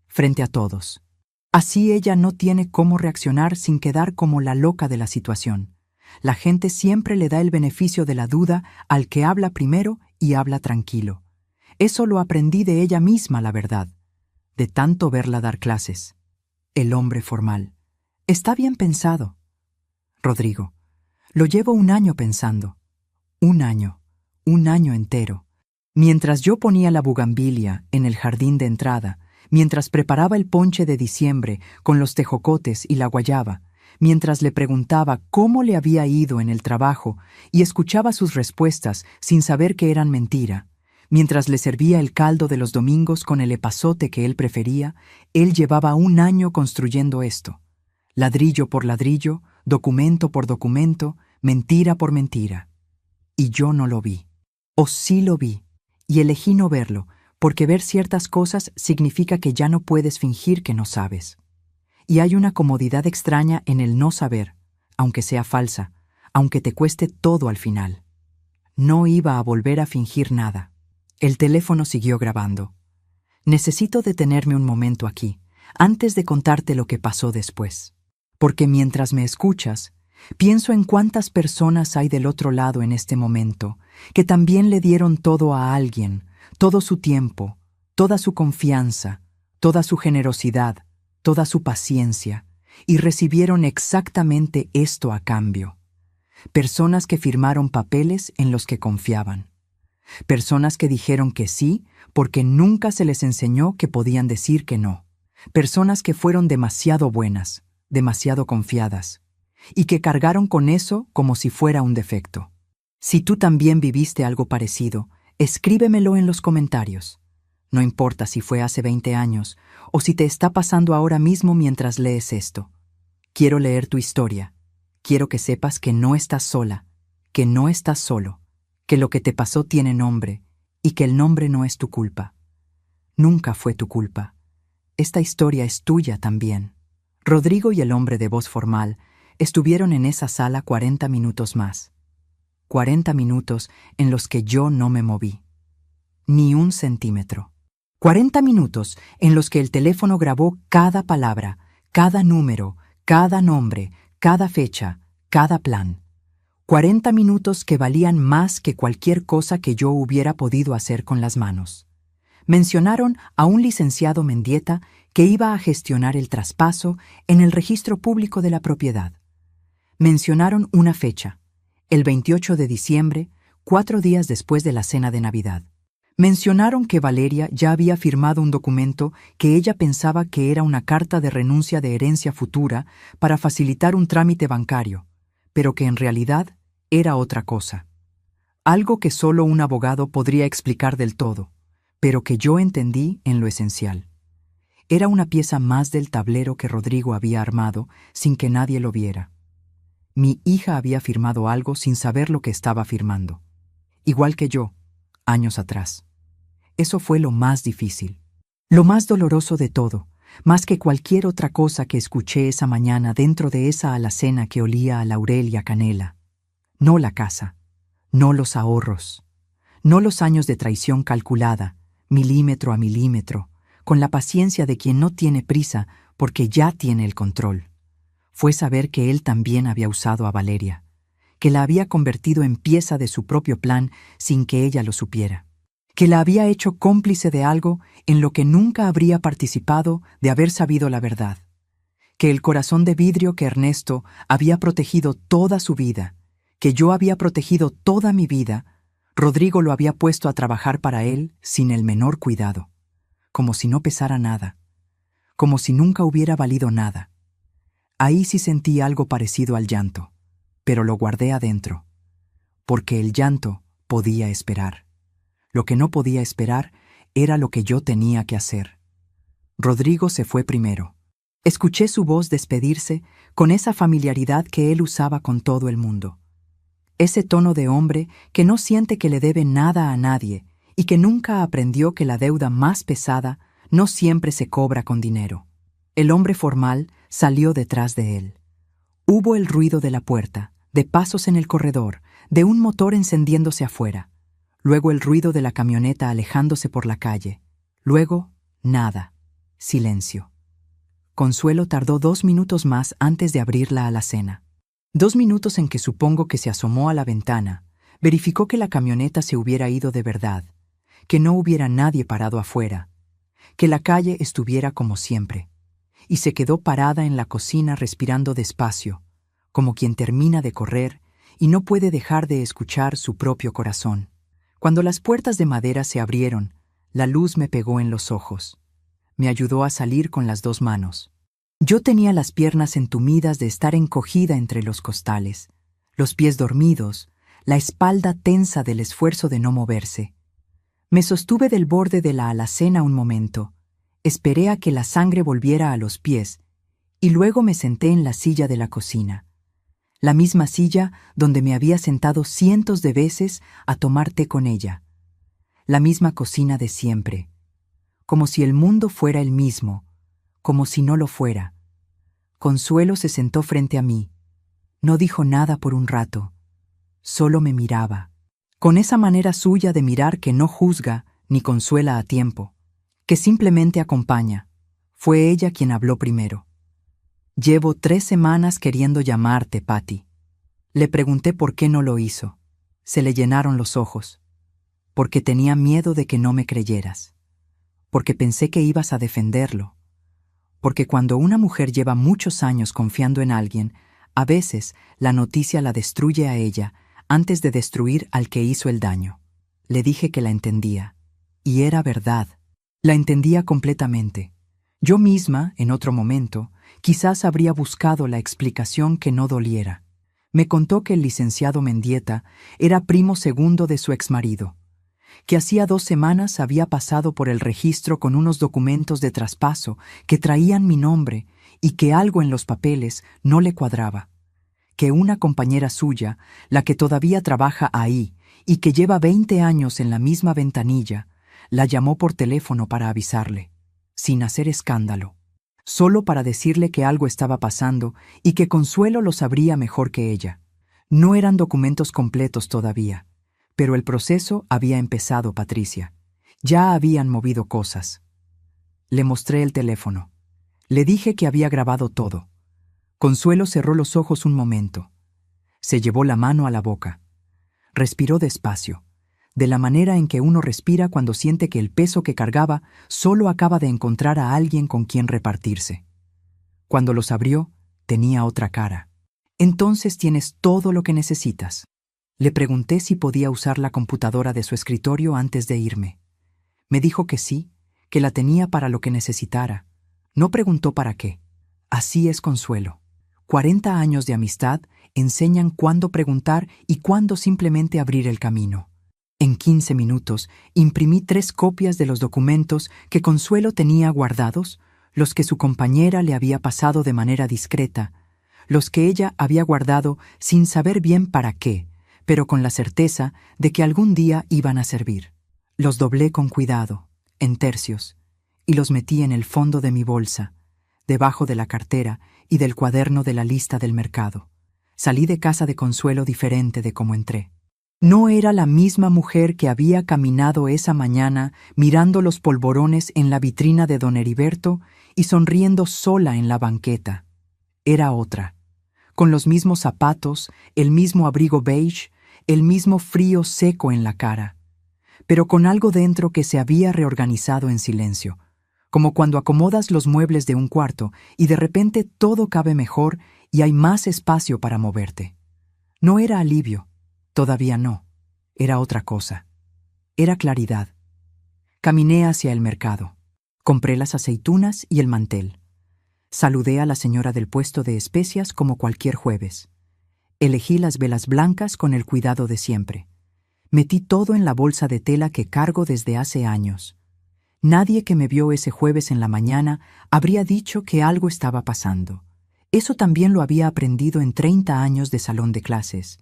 frente a todos. Así ella no tiene cómo reaccionar sin quedar como la loca de la situación. La gente siempre le da el beneficio de la duda al que habla primero y habla tranquilo. Eso lo aprendí de ella misma, la verdad, de tanto verla dar clases. El hombre formal. Está bien pensado. Rodrigo. Lo llevo un año pensando. Un año entero. Mientras yo ponía la bugambilia en el jardín de entrada, mientras preparaba el ponche de diciembre con los tejocotes y la guayaba, mientras le preguntaba cómo le había ido en el trabajo y escuchaba sus respuestas sin saber que eran mentira, mientras le servía el caldo de los domingos con el epazote que él prefería, él llevaba un año construyendo esto. Ladrillo por ladrillo, documento por documento, mentira por mentira. Y yo no lo vi. O sí lo vi, y elegí no verlo, porque ver ciertas cosas significa que ya no puedes fingir que no sabes. Y hay una comodidad extraña en el no saber, aunque sea falsa, aunque te cueste todo al final. No iba a volver a fingir nada. El teléfono siguió grabando. Necesito detenerme un momento aquí, antes de contarte lo que pasó después. Porque mientras me escuchas, pienso en cuántas personas hay del otro lado en este momento, que también le dieron todo a alguien, todo su tiempo, toda su confianza, toda su generosidad, toda su paciencia, y recibieron exactamente esto a cambio. Personas que firmaron papeles en los que confiaban. Personas que dijeron que sí porque nunca se les enseñó que podían decir que no. Personas que fueron demasiado buenas, demasiado confiadas, y que cargaron con eso como si fuera un defecto. Si tú también viviste algo parecido, escríbemelo en los comentarios. No importa si fue hace 20 años o si te está pasando ahora mismo mientras lees esto. Quiero leer tu historia. Quiero que sepas que no estás sola, que no estás solo, que lo que te pasó tiene nombre y que el nombre no es tu culpa. Nunca fue tu culpa. esta historia es tuya también. Rodrigo y el hombre de voz formal estuvieron en esa sala 40 minutos más. 40 minutos en los que yo no me moví. Ni un centímetro. 40 minutos en los que el teléfono grabó cada palabra, cada número, cada nombre, cada fecha, cada plan. 40 minutos que valían más que cualquier cosa que yo hubiera podido hacer con las manos. Mencionaron a un licenciado Mendieta que iba a gestionar el traspaso en el registro público de la propiedad. Mencionaron una fecha, el 28 de diciembre, 4 días después de la cena de Navidad. Mencionaron que Valeria ya había firmado un documento que ella pensaba que era una carta de renuncia de herencia futura para facilitar un trámite bancario, pero que en realidad era otra cosa. Algo que solo un abogado podría explicar del todo, pero que yo entendí en lo esencial. Era una pieza más del tablero que Rodrigo había armado sin que nadie lo viera. Mi hija había firmado algo sin saber lo que estaba firmando. Igual que yo, años atrás. Eso fue lo más difícil, lo más doloroso de todo, más que cualquier otra cosa que escuché esa mañana dentro de esa alacena que olía a laurel y a canela. No la casa, no los ahorros, no los años de traición calculada, milímetro a milímetro, con la paciencia de quien no tiene prisa porque ya tiene el control. Fue saber que él también había usado a Valeria, que la había convertido en pieza de su propio plan sin que ella lo supiera, que la había hecho cómplice de algo en lo que nunca habría participado de haber sabido la verdad, que el corazón de vidrio que Ernesto había protegido toda su vida, que yo había protegido toda mi vida, Rodrigo lo había puesto a trabajar para él sin el menor cuidado, como si no pesara nada, como si nunca hubiera valido nada. Ahí sí sentí algo parecido al llanto, pero lo guardé adentro, porque el llanto podía esperar. Lo que no podía esperar era lo que yo tenía que hacer. Rodrigo se fue primero. Escuché su voz despedirse con esa familiaridad que él usaba con todo el mundo. Ese tono de hombre que no siente que le debe nada a nadie y que nunca aprendió que la deuda más pesada no siempre se cobra con dinero. El hombre formal salió detrás de él. Hubo el ruido de la puerta, de pasos en el corredor, de un motor encendiéndose afuera. Luego el ruido de la camioneta alejándose por la calle. Luego, nada. Silencio. Consuelo tardó 2 minutos más antes de abrir la alacena. 2 minutos en que supongo que se asomó a la ventana, verificó que la camioneta se hubiera ido de verdad, que no hubiera nadie parado afuera, que la calle estuviera como siempre, y se quedó parada en la cocina respirando despacio, como quien termina de correr y no puede dejar de escuchar su propio corazón. Cuando las puertas de madera se abrieron, la luz me pegó en los ojos. Me ayudó a salir con las 2 manos. Yo tenía las piernas entumidas de estar encogida entre los costales, los pies dormidos, la espalda tensa del esfuerzo de no moverse. Me sostuve del borde de la alacena un momento, esperé a que la sangre volviera a los pies y luego me senté en la silla de la cocina, la misma silla donde me había sentado cientos de veces a tomar té con ella, la misma cocina de siempre, como si el mundo fuera el mismo, como si no lo fuera. Consuelo se sentó frente a mí. No dijo nada por un rato. Solo me miraba, con esa manera suya de mirar que no juzga ni consuela a tiempo, que simplemente acompaña. Fue ella quien habló primero. Llevo 3 semanas queriendo llamarte, Patty. Le pregunté por qué no lo hizo. Se le llenaron los ojos. Porque tenía miedo de que no me creyeras. Porque pensé que ibas a defenderlo. Porque cuando una mujer lleva muchos años confiando en alguien, a veces la noticia la destruye a ella antes de destruir al que hizo el daño. Le dije que la entendía. Y era verdad. La entendía completamente. Yo misma, en otro momento, quizás habría buscado la explicación que no doliera. Me contó que el licenciado Mendieta era primo segundo de su exmarido, que hacía 2 semanas había pasado por el registro con unos documentos de traspaso que traían mi nombre y que algo en los papeles no le cuadraba, que una compañera suya, la que todavía trabaja ahí y que lleva 20 años en la misma ventanilla, la llamó por teléfono para avisarle. sin hacer escándalo, solo para decirle que algo estaba pasando y que Consuelo lo sabría mejor que ella. No eran documentos completos todavía, pero el proceso había empezado, Patricia. Ya habían movido cosas. Le mostré el teléfono. Le dije que había grabado todo. Consuelo cerró los ojos un momento. Se llevó la mano a la boca. Respiró despacio, de la manera en que uno respira cuando siente que el peso que cargaba solo acaba de encontrar a alguien con quien repartirse. Cuando los abrió, tenía otra cara. Entonces tienes todo lo que necesitas. Le pregunté si podía usar la computadora de su escritorio antes de irme. Me dijo que sí, que la tenía para lo que necesitara. No preguntó para qué. Así es Consuelo. 40 años de amistad enseñan cuándo preguntar y cuándo simplemente abrir el camino. En 15 minutos imprimí 3 copias de los documentos que Consuelo tenía guardados, los que su compañera le había pasado de manera discreta, los que ella había guardado sin saber bien para qué, pero con la certeza de que algún día iban a servir. Los doblé con cuidado, en tercios, y los metí en el fondo de mi bolsa, debajo de la cartera y del cuaderno de la lista del mercado. Salí de casa de Consuelo diferente de como entré. No era la misma mujer que había caminado esa mañana mirando los polvorones en la vitrina de don Heriberto y sonriendo sola en la banqueta. Era otra, con los mismos zapatos, el mismo abrigo beige, el mismo frío seco en la cara, pero con algo dentro que se había reorganizado en silencio, como cuando acomodas los muebles de un cuarto y de repente todo cabe mejor y hay más espacio para moverte. No era alivio, todavía no, era otra cosa. Era claridad. Caminé hacia el mercado. Compré las aceitunas y el mantel. Saludé a la señora del puesto de especias como cualquier jueves. Elegí las velas blancas con el cuidado de siempre. Metí todo en la bolsa de tela que cargo desde hace años. Nadie que me vio ese jueves en la mañana habría dicho que algo estaba pasando. Eso también lo había aprendido en 30 años de salón de clases,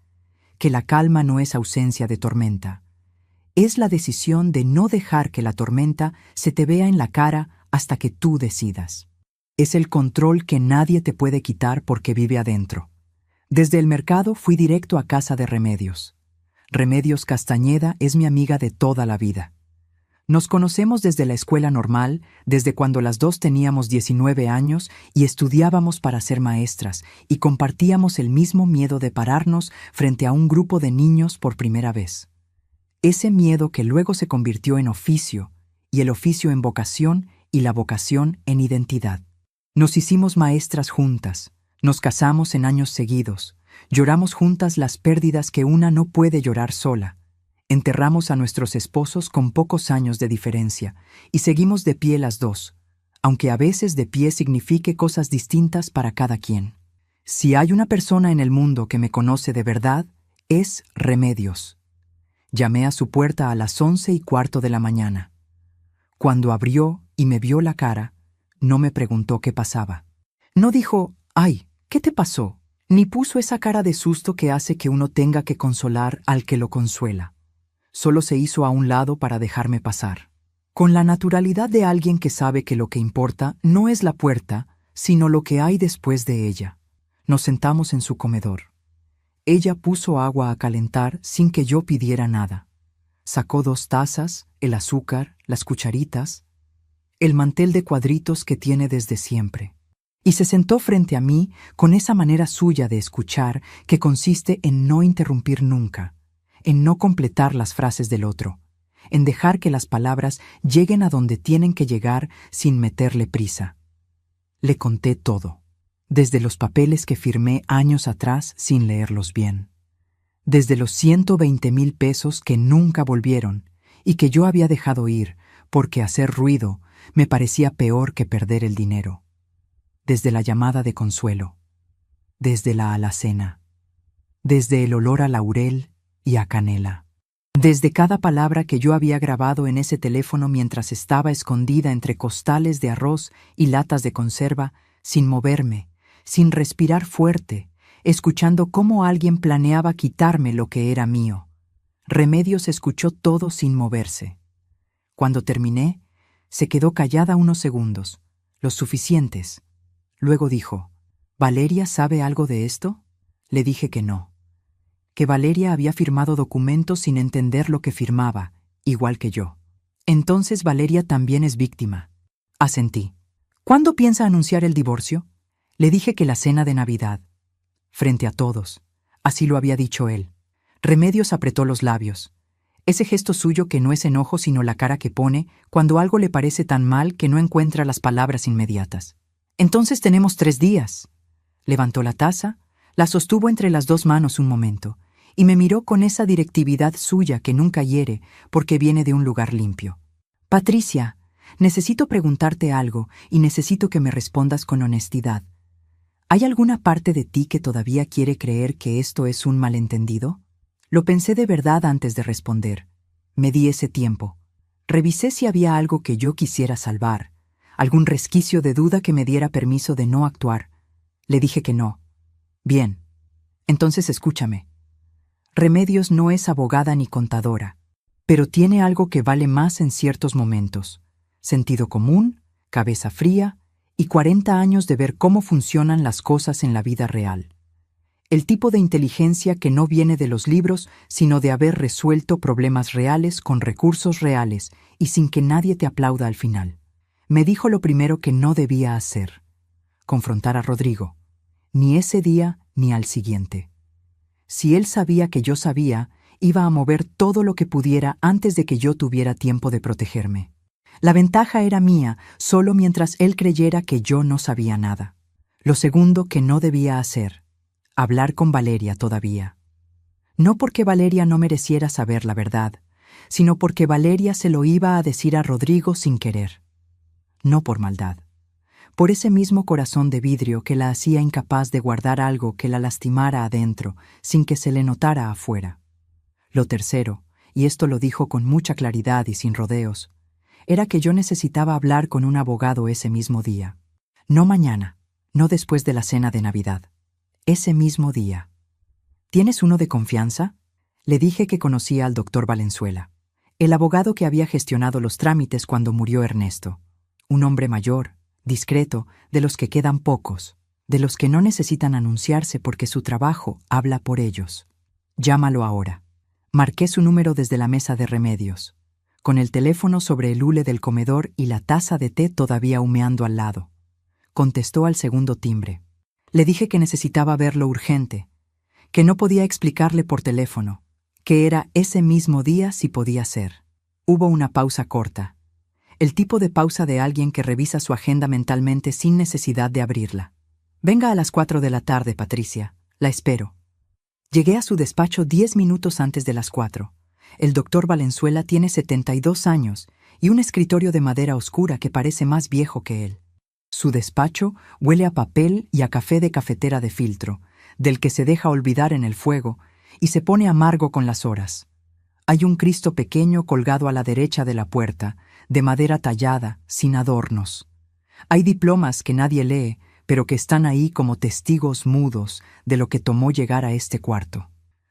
que la calma no es ausencia de tormenta. Es la decisión de no dejar que la tormenta se te vea en la cara hasta que tú decidas. Es el control que nadie te puede quitar porque vive adentro. Desde el mercado fui directo a casa de Remedios. Remedios Castañeda es mi amiga de toda la vida. Nos conocemos desde la escuela normal, desde cuando las dos teníamos 19 años y estudiábamos para ser maestras, y compartíamos el mismo miedo de pararnos frente a un grupo de niños por primera vez. Ese miedo que luego se convirtió en oficio, y el oficio en vocación, y la vocación en identidad. Nos hicimos maestras juntas, nos casamos en años seguidos, lloramos juntas las pérdidas que una no puede llorar sola. Enterramos a nuestros esposos con pocos años de diferencia y seguimos de pie las dos, aunque a veces de pie signifique cosas distintas para cada quien. Si hay una persona en el mundo que me conoce de verdad, es Remedios. Llamé a su puerta a las 11:15 de la mañana. Cuando abrió y me vio la cara, no me preguntó qué pasaba. No dijo, «Ay, ¿qué te pasó?», ni puso esa cara de susto que hace que uno tenga que consolar al que lo consuela. Solo se hizo a un lado para dejarme pasar. Con la naturalidad de alguien que sabe que lo que importa no es la puerta, sino lo que hay después de ella. Nos sentamos en su comedor. Ella puso agua a calentar sin que yo pidiera nada. Sacó 2 tazas, el azúcar, las cucharitas, el mantel de cuadritos que tiene desde siempre. Y se sentó frente a mí con esa manera suya de escuchar que consiste en no interrumpir nunca, en no completar las frases del otro, en dejar que las palabras lleguen a donde tienen que llegar sin meterle prisa. Le conté todo, desde los papeles que firmé años atrás sin leerlos bien, desde los 120,000 pesos que nunca volvieron y que yo había dejado ir porque hacer ruido me parecía peor que perder el dinero, desde la llamada de Consuelo, desde la alacena, desde el olor a laurel y a canela. Desde cada palabra que yo había grabado en ese teléfono mientras estaba escondida entre costales de arroz y latas de conserva, sin moverme, sin respirar fuerte, escuchando cómo alguien planeaba quitarme lo que era mío. Remedios escuchó todo sin moverse. Cuando terminé, Se quedó callada unos segundos, los suficientes. Luego dijo, ¿Valeria sabe algo de esto? Le dije que no. Que Valeria había firmado documentos sin entender lo que firmaba, igual que yo. Entonces Valeria también es víctima. Asentí. ¿Cuándo piensa anunciar el divorcio? Le dije que la cena de Navidad. Frente a todos. Así lo había dicho él. Remedios apretó los labios. Ese gesto suyo que no es enojo sino la cara que pone cuando algo le parece tan mal que no encuentra las palabras inmediatas. Entonces tenemos 3 días. Levantó la taza, la sostuvo entre las 2 manos un momento, y me miró con esa directividad suya que nunca hiere porque viene de un lugar limpio. Patricia, necesito preguntarte algo y necesito que me respondas con honestidad. ¿Hay alguna parte de ti que todavía quiere creer que esto es un malentendido? Lo pensé de verdad antes de responder. Me di ese tiempo. Revisé si había algo que yo quisiera salvar, algún resquicio de duda que me diera permiso de no actuar. Le dije que no. Bien. Entonces escúchame. Remedios no es abogada ni contadora, pero tiene algo que vale más en ciertos momentos: sentido común, cabeza fría y 40 años de ver cómo funcionan las cosas en la vida real. El tipo de inteligencia que no viene de los libros, sino de haber resuelto problemas reales con recursos reales y sin que nadie te aplauda al final. Me dijo lo primero que no debía hacer: confrontar a Rodrigo, ni ese día ni al siguiente. Si él sabía que yo sabía, iba a mover todo lo que pudiera antes de que yo tuviera tiempo de protegerme. La ventaja era mía, solo mientras él creyera que yo no sabía nada. Lo segundo que no debía hacer: hablar con Valeria todavía. No porque Valeria no mereciera saber la verdad, sino porque Valeria se lo iba a decir a Rodrigo sin querer. No por maldad. Por ese mismo corazón de vidrio que la hacía incapaz de guardar algo que la lastimara adentro, sin que se le notara afuera. Lo tercero, y esto lo dijo con mucha claridad y sin rodeos, era que yo necesitaba hablar con un abogado ese mismo día. No mañana, no después de la cena de Navidad. Ese mismo día. ¿Tienes uno de confianza? Le dije que conocía al doctor Valenzuela, el abogado que había gestionado los trámites cuando murió Ernesto. Un hombre mayor, discreto, de los que quedan pocos, de los que no necesitan anunciarse porque su trabajo habla por ellos. Llámalo ahora. Marqué su número desde la mesa de Remedios, con el teléfono sobre el hule del comedor y la taza de té todavía humeando al lado. Contestó al segundo timbre. Le dije que necesitaba verlo urgente, que no podía explicarle por teléfono, que era ese mismo día si podía ser. Hubo una pausa corta, el tipo de pausa de alguien que revisa su agenda mentalmente sin necesidad de abrirla. Venga a las 4 de la tarde, Patricia. La espero. Llegué a su despacho 10 minutos antes de las 4. El doctor Valenzuela tiene 72 años y un escritorio de madera oscura que parece más viejo que él. Su despacho huele a papel y a café de cafetera de filtro, del que se deja olvidar en el fuego y se pone amargo con las horas. Hay un Cristo pequeño colgado a la derecha de la puerta, de madera tallada, sin adornos. Hay diplomas que nadie lee, pero que están ahí como testigos mudos de lo que tomó llegar a este cuarto.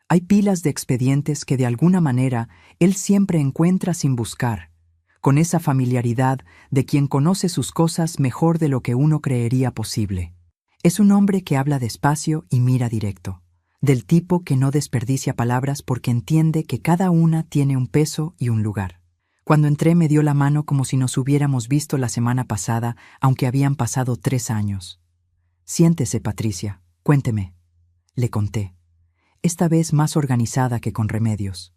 Hay pilas de expedientes que de alguna manera él siempre encuentra sin buscar, con esa familiaridad de quien conoce sus cosas mejor de lo que uno creería posible. Es un hombre que habla despacio y mira directo, del tipo que no desperdicia palabras porque entiende que cada una tiene un peso y un lugar. Cuando entré me dio la mano como si nos hubiéramos visto la semana pasada, aunque habían pasado 3 años. Siéntese, Patricia, cuénteme. Le conté, esta vez más organizada que con Remedios.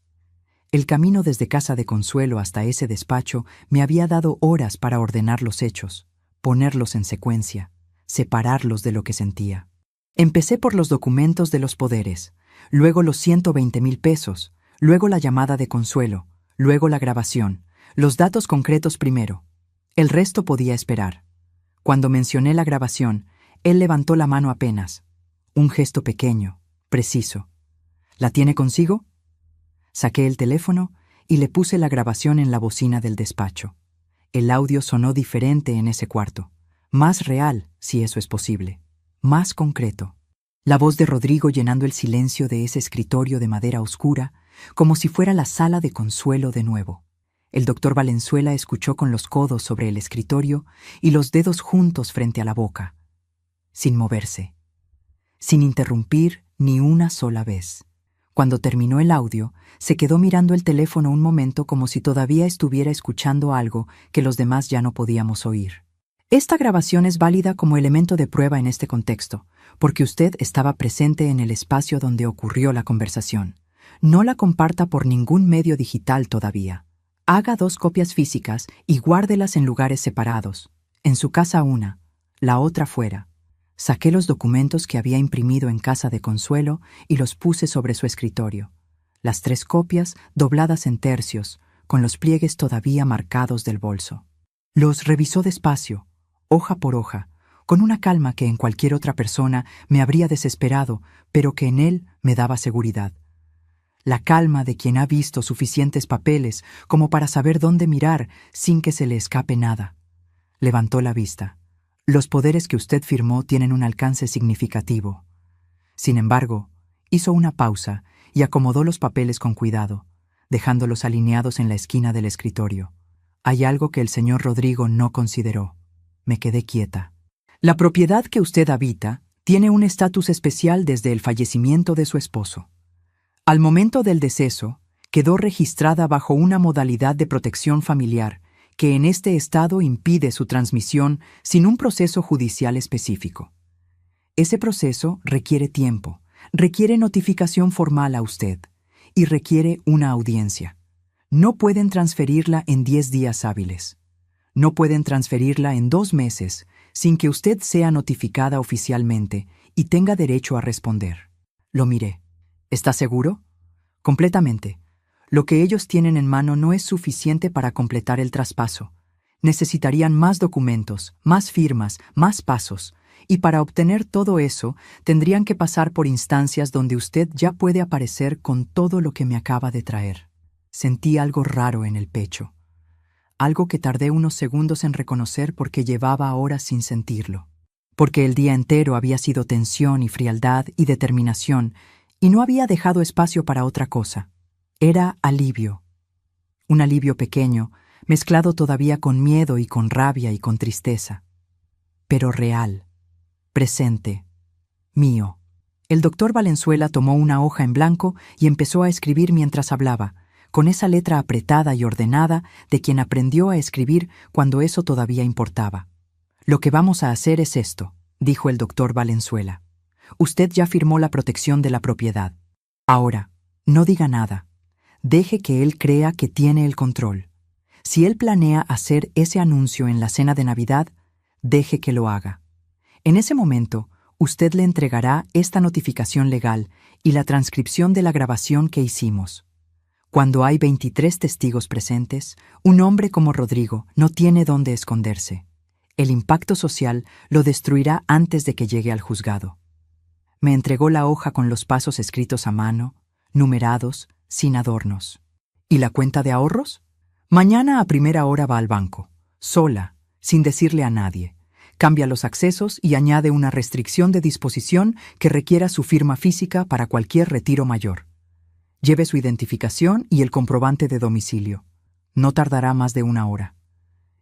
El camino desde casa de Consuelo hasta ese despacho me había dado horas para ordenar los hechos, ponerlos en secuencia, separarlos de lo que sentía. Empecé por los documentos de los poderes, luego los 120,000 pesos, luego la llamada de Consuelo, luego la grabación, los datos concretos primero. El resto podía esperar. Cuando mencioné la grabación, él levantó la mano apenas. Un gesto pequeño, preciso. ¿La tiene consigo? Saqué el teléfono y le puse la grabación en la bocina del despacho. El audio sonó diferente en ese cuarto. Más real, si eso es posible. Más concreto. La voz de Rodrigo llenando el silencio de ese escritorio de madera oscura, como si fuera la sala de Consuelo de nuevo. El doctor Valenzuela escuchó con los codos sobre el escritorio y los dedos juntos frente a la boca, sin moverse, sin interrumpir ni una sola vez. Cuando terminó el audio, se quedó mirando el teléfono un momento como si todavía estuviera escuchando algo que los demás ya no podíamos oír. Esta grabación es válida como elemento de prueba en este contexto, porque usted estaba presente en el espacio donde ocurrió la conversación. No la comparta por ningún medio digital todavía. Haga 2 copias físicas y guárdelas en lugares separados. En su casa una, la otra fuera. Saqué los documentos que había imprimido en casa de Consuelo y los puse sobre su escritorio. Las 3 copias dobladas en tercios, con los pliegues todavía marcados del bolso. Los revisó despacio, hoja por hoja, con una calma que en cualquier otra persona me habría desesperado, pero que en él me daba seguridad. La calma de quien ha visto suficientes papeles como para saber dónde mirar sin que se le escape nada. Levantó la vista. Los poderes que usted firmó tienen un alcance significativo. Sin embargo, hizo una pausa y acomodó los papeles con cuidado, dejándolos alineados en la esquina del escritorio. Hay algo que el señor Rodrigo no consideró. Me quedé quieta. La propiedad que usted habita tiene un estatus especial desde el fallecimiento de su esposo. Al momento del deceso, quedó registrada bajo una modalidad de protección familiar que en este estado impide su transmisión sin un proceso judicial específico. Ese proceso requiere tiempo, requiere notificación formal a usted y requiere una audiencia. No pueden transferirla en 10 días hábiles. No pueden transferirla en 2 meses sin que usted sea notificada oficialmente y tenga derecho a responder. Lo miré. ¿Está seguro? Completamente. Lo que ellos tienen en mano no es suficiente para completar el traspaso. Necesitarían más documentos, más firmas, más pasos, y para obtener todo eso tendrían que pasar por instancias donde usted ya puede aparecer con todo lo que me acaba de traer. Sentí algo raro en el pecho. Algo que tardé unos segundos en reconocer porque llevaba horas sin sentirlo. Porque el día entero había sido tensión y frialdad y determinación, y no había dejado espacio para otra cosa. Era alivio. Un alivio pequeño, mezclado todavía con miedo y con rabia y con tristeza. Pero real, presente, mío. El doctor Valenzuela tomó una hoja en blanco y empezó a escribir mientras hablaba, con esa letra apretada y ordenada de quien aprendió a escribir cuando eso todavía importaba. Lo que vamos a hacer es esto, dijo el doctor Valenzuela. Usted ya firmó la protección de la propiedad. Ahora, no diga nada. Deje que él crea que tiene el control. Si él planea hacer ese anuncio en la cena de Navidad, deje que lo haga. En ese momento, usted le entregará esta notificación legal y la transcripción de la grabación que hicimos. Cuando hay 23 testigos presentes, un hombre como Rodrigo no tiene dónde esconderse. El impacto social lo destruirá antes de que llegue al juzgado. Me entregó la hoja con los pasos escritos a mano, numerados, sin adornos. ¿Y la cuenta de ahorros? Mañana a primera hora va al banco, sola, sin decirle a nadie. Cambia los accesos y añade una restricción de disposición que requiera su firma física para cualquier retiro mayor. Lleve su identificación y el comprobante de domicilio. No tardará más de 1 hora.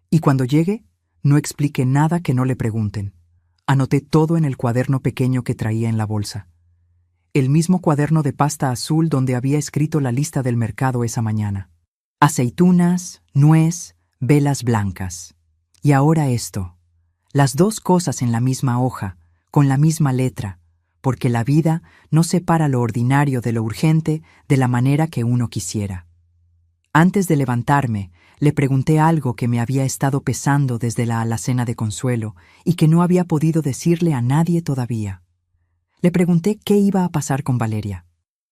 Y cuando llegue, no explique nada que no le pregunten. Anoté todo en el cuaderno pequeño que traía en la bolsa. El mismo cuaderno de pasta azul donde había escrito la lista del mercado esa mañana. Aceitunas, nuez, velas blancas. Y ahora esto. Las 2 cosas en la misma hoja, con la misma letra, porque la vida no separa lo ordinario de lo urgente de la manera que uno quisiera. Antes de levantarme, le pregunté algo que me había estado pesando desde la alacena de Consuelo y que no había podido decirle a nadie todavía. Le pregunté qué iba a pasar con Valeria.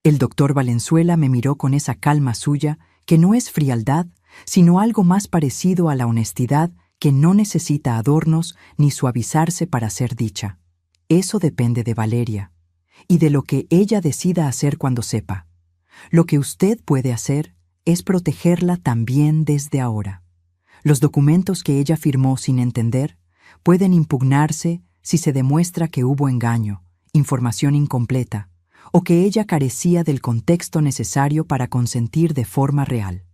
El doctor Valenzuela me miró con esa calma suya que no es frialdad, sino algo más parecido a la honestidad que no necesita adornos ni suavizarse para ser dicha. Eso depende de Valeria y de lo que ella decida hacer cuando sepa. Lo que usted puede hacer es protegerla también desde ahora. Los documentos que ella firmó sin entender pueden impugnarse si se demuestra que hubo engaño, información incompleta, o que ella carecía del contexto necesario para consentir de forma real.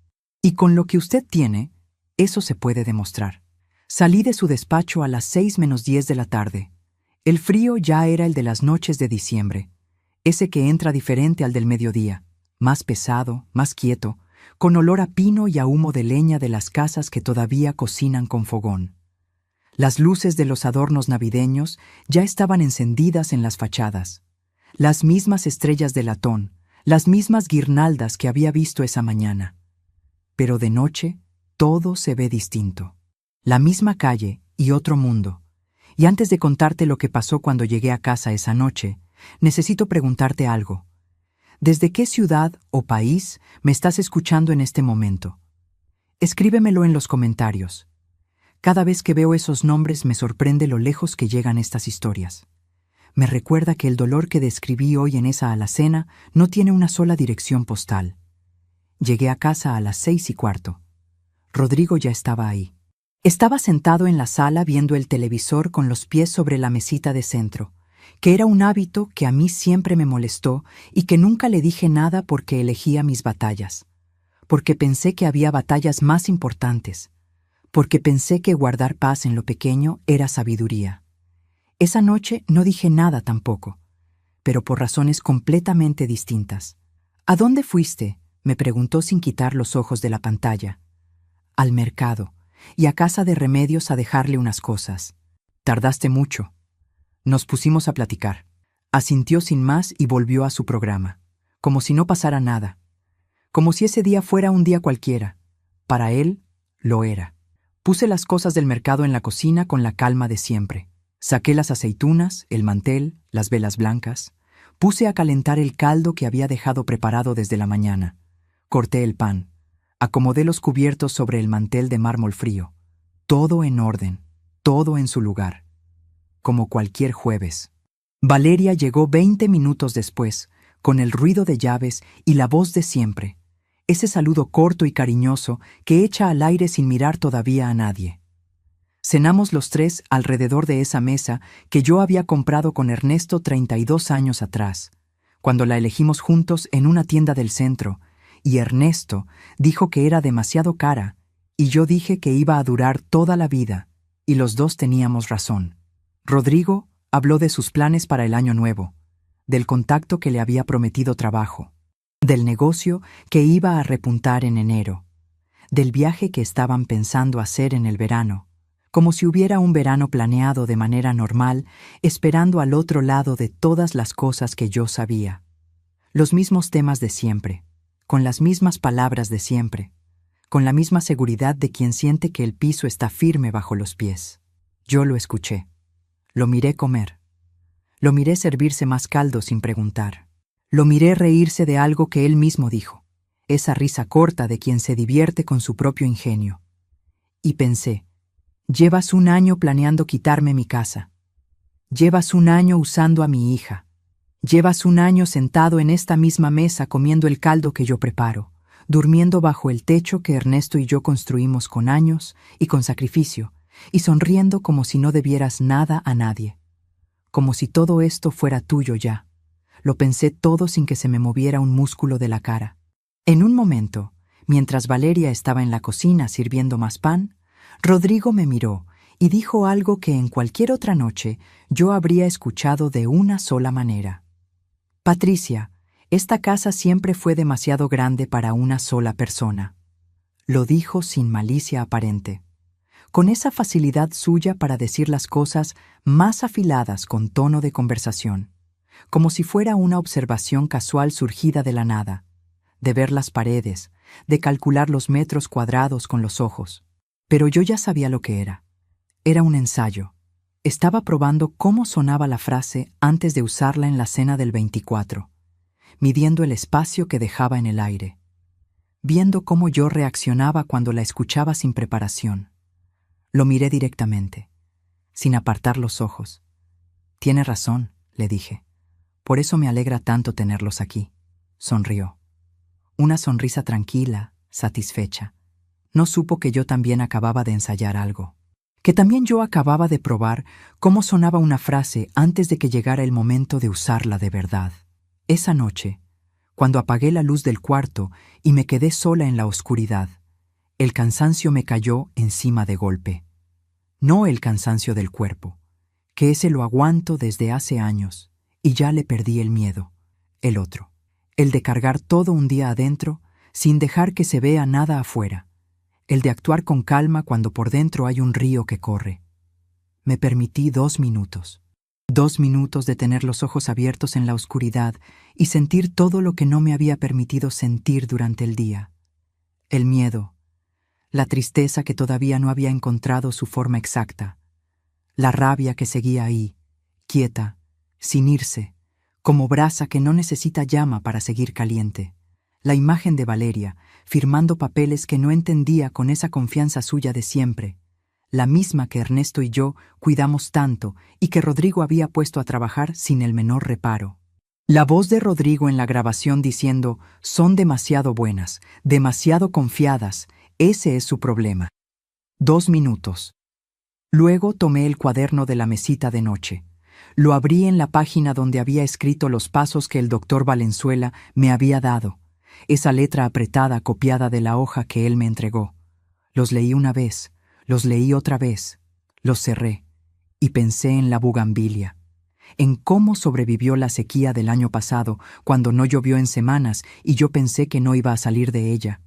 Y con lo que usted tiene, eso se puede demostrar. Salí de su despacho a las 6:10 de la tarde. El frío ya era el de las noches de diciembre, ese que entra diferente al del mediodía, más pesado, más quieto, con olor a pino y a humo de leña de las casas que todavía cocinan con fogón. Las luces de los adornos navideños ya estaban encendidas en las fachadas. Las mismas estrellas de latón, las mismas guirnaldas que había visto esa mañana. Pero de noche, todo se ve distinto. La misma calle y otro mundo. Y antes de contarte lo que pasó cuando llegué a casa esa noche, necesito preguntarte algo. ¿Desde qué ciudad o país me estás escuchando en este momento? Escríbemelo en los comentarios. Cada vez que veo esos nombres me sorprende lo lejos que llegan estas historias. Me recuerda que el dolor que describí hoy en esa alacena no tiene una sola dirección postal. Llegué a casa a las 6:15. Rodrigo ya estaba ahí. Estaba sentado en la sala viendo el televisor con los pies sobre la mesita de centro, que era un hábito que a mí siempre me molestó y que nunca le dije nada porque elegía mis batallas, porque pensé que había batallas más importantes, porque pensé que guardar paz en lo pequeño era sabiduría. Esa noche no dije nada tampoco, pero por razones completamente distintas. ¿A dónde fuiste?, me preguntó sin quitar los ojos de la pantalla. Al mercado, y a casa de Remedios a dejarle unas cosas. Tardaste mucho. Nos pusimos a platicar. Asintió sin más y volvió a su programa, como si no pasara nada, como si ese día fuera un día cualquiera. Para él, lo era. Puse las cosas del mercado en la cocina con la calma de siempre. Saqué las aceitunas, el mantel, las velas blancas. Puse a calentar el caldo que había dejado preparado desde la mañana. Corté el pan. Acomodé los cubiertos sobre el mantel de mármol frío. Todo en orden, todo en su lugar. Como cualquier jueves. Valeria llegó 20 minutos después, con el ruido de llaves y la voz de siempre. Ese saludo corto y cariñoso que echa al aire sin mirar todavía a nadie. Cenamos los tres alrededor de esa mesa que yo había comprado con Ernesto 32 años atrás, cuando la elegimos juntos en una tienda del centro, y Ernesto dijo que era demasiado cara, y yo dije que iba a durar toda la vida, y los dos teníamos razón. Rodrigo habló de sus planes para el año nuevo, del contacto que le había prometido trabajo, del negocio que iba a repuntar en enero, del viaje que estaban pensando hacer en el verano, como si hubiera un verano planeado de manera normal, esperando al otro lado de todas las cosas que yo sabía. Los mismos temas de siempre, con las mismas palabras de siempre, con la misma seguridad de quien siente que el piso está firme bajo los pies. Yo lo escuché. Lo miré comer. Lo miré servirse más caldo sin preguntar. Lo miré reírse de algo que él mismo dijo, esa risa corta de quien se divierte con su propio ingenio. Y pensé, llevas un año planeando quitarme mi casa. Llevas un año usando a mi hija. Llevas un año sentado en esta misma mesa comiendo el caldo que yo preparo, durmiendo bajo el techo que Ernesto y yo construimos con años y con sacrificio, y sonriendo como si no debieras nada a nadie. Como si todo esto fuera tuyo ya. Lo pensé todo sin que se me moviera un músculo de la cara. En un momento, mientras Valeria estaba en la cocina sirviendo más pan, Rodrigo me miró y dijo algo que en cualquier otra noche yo habría escuchado de una sola manera. Patricia, esta casa siempre fue demasiado grande para una sola persona. Lo dijo sin malicia aparente, con esa facilidad suya para decir las cosas más afiladas con tono de conversación, como si fuera una observación casual surgida de la nada, de ver las paredes, de calcular los metros cuadrados con los ojos. Pero yo ya sabía lo que era. Era un ensayo. Estaba probando cómo sonaba la frase antes de usarla en la cena del 24, midiendo el espacio que dejaba en el aire, viendo cómo yo reaccionaba cuando la escuchaba sin preparación. Lo miré directamente, sin apartar los ojos. Tiene razón, le dije. Por eso me alegra tanto tenerlos aquí. Sonrió. Una sonrisa tranquila, satisfecha. No supo que yo también acababa de ensayar algo. Que también yo acababa de probar cómo sonaba una frase antes de que llegara el momento de usarla de verdad. Esa noche, cuando apagué la luz del cuarto y me quedé sola en la oscuridad, El cansancio me cayó encima de golpe. No el cansancio del cuerpo, que ese lo aguanto desde hace años, y ya le perdí el miedo. El otro, el de cargar todo un día adentro, sin dejar que se vea nada afuera. El de actuar con calma cuando por dentro hay un río que corre. Me permití 2 minutos. 2 minutos de tener los ojos abiertos en la oscuridad y sentir todo lo que no me había permitido sentir durante el día. El miedo, la tristeza que todavía no había encontrado su forma exacta, la rabia que seguía ahí, quieta, sin irse, como brasa que no necesita llama para seguir caliente. La imagen de Valeria, firmando papeles que no entendía con esa confianza suya de siempre, la misma que Ernesto y yo cuidamos tanto y que Rodrigo había puesto a trabajar sin el menor reparo. La voz de Rodrigo en la grabación diciendo, son demasiado buenas, demasiado confiadas, ese es su problema. 2 minutos. Luego tomé el cuaderno de la mesita de noche. Lo abrí en la página donde había escrito los pasos que el doctor Valenzuela me había dado, esa letra apretada copiada de la hoja que él me entregó. Los leí una vez, los leí otra vez, los cerré y pensé en la bugambilia, en cómo sobrevivió la sequía del año pasado cuando no llovió en semanas y yo pensé que no iba a salir de ella,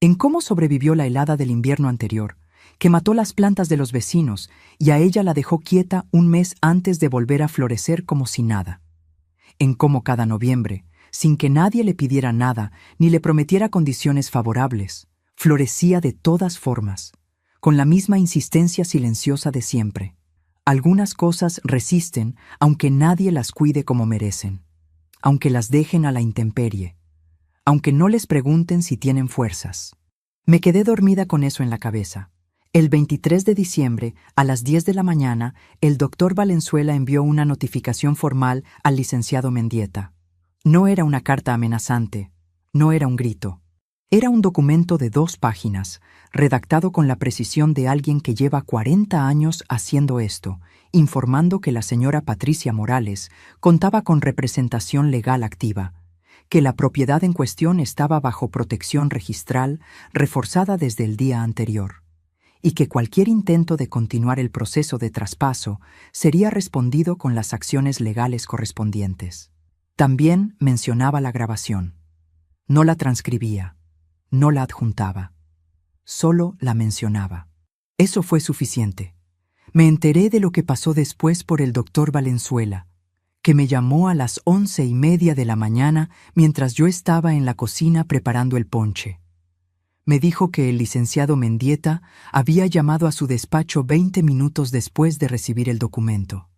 en cómo sobrevivió la helada del invierno anterior, que mató las plantas de los vecinos y a ella la dejó quieta un mes antes de volver a florecer como si nada, en cómo cada noviembre, sin que nadie le pidiera nada ni le prometiera condiciones favorables, florecía de todas formas, con la misma insistencia silenciosa de siempre. Algunas cosas resisten aunque nadie las cuide como merecen, aunque las dejen a la intemperie, aunque no les pregunten si tienen fuerzas. Me quedé dormida con eso en la cabeza. El 23 de diciembre, a las 10 de la mañana, el doctor Valenzuela envió una notificación formal al licenciado Mendieta. No era una carta amenazante, no era un grito. Era un documento de 2 páginas, redactado con la precisión de alguien que lleva 40 años haciendo esto, informando que la señora Patricia Morales contaba con representación legal activa, que la propiedad en cuestión estaba bajo protección registral reforzada desde el día anterior, y que cualquier intento de continuar el proceso de traspaso sería respondido con las acciones legales correspondientes. También mencionaba la grabación. No la transcribía. No la adjuntaba, solo la mencionaba. Eso fue suficiente. Me enteré de lo que pasó después por el doctor Valenzuela, que me llamó a las 11:30 de la mañana mientras yo estaba en la cocina preparando el ponche. Me dijo que el licenciado Mendieta había llamado a su despacho 20 minutos después de recibir el documento,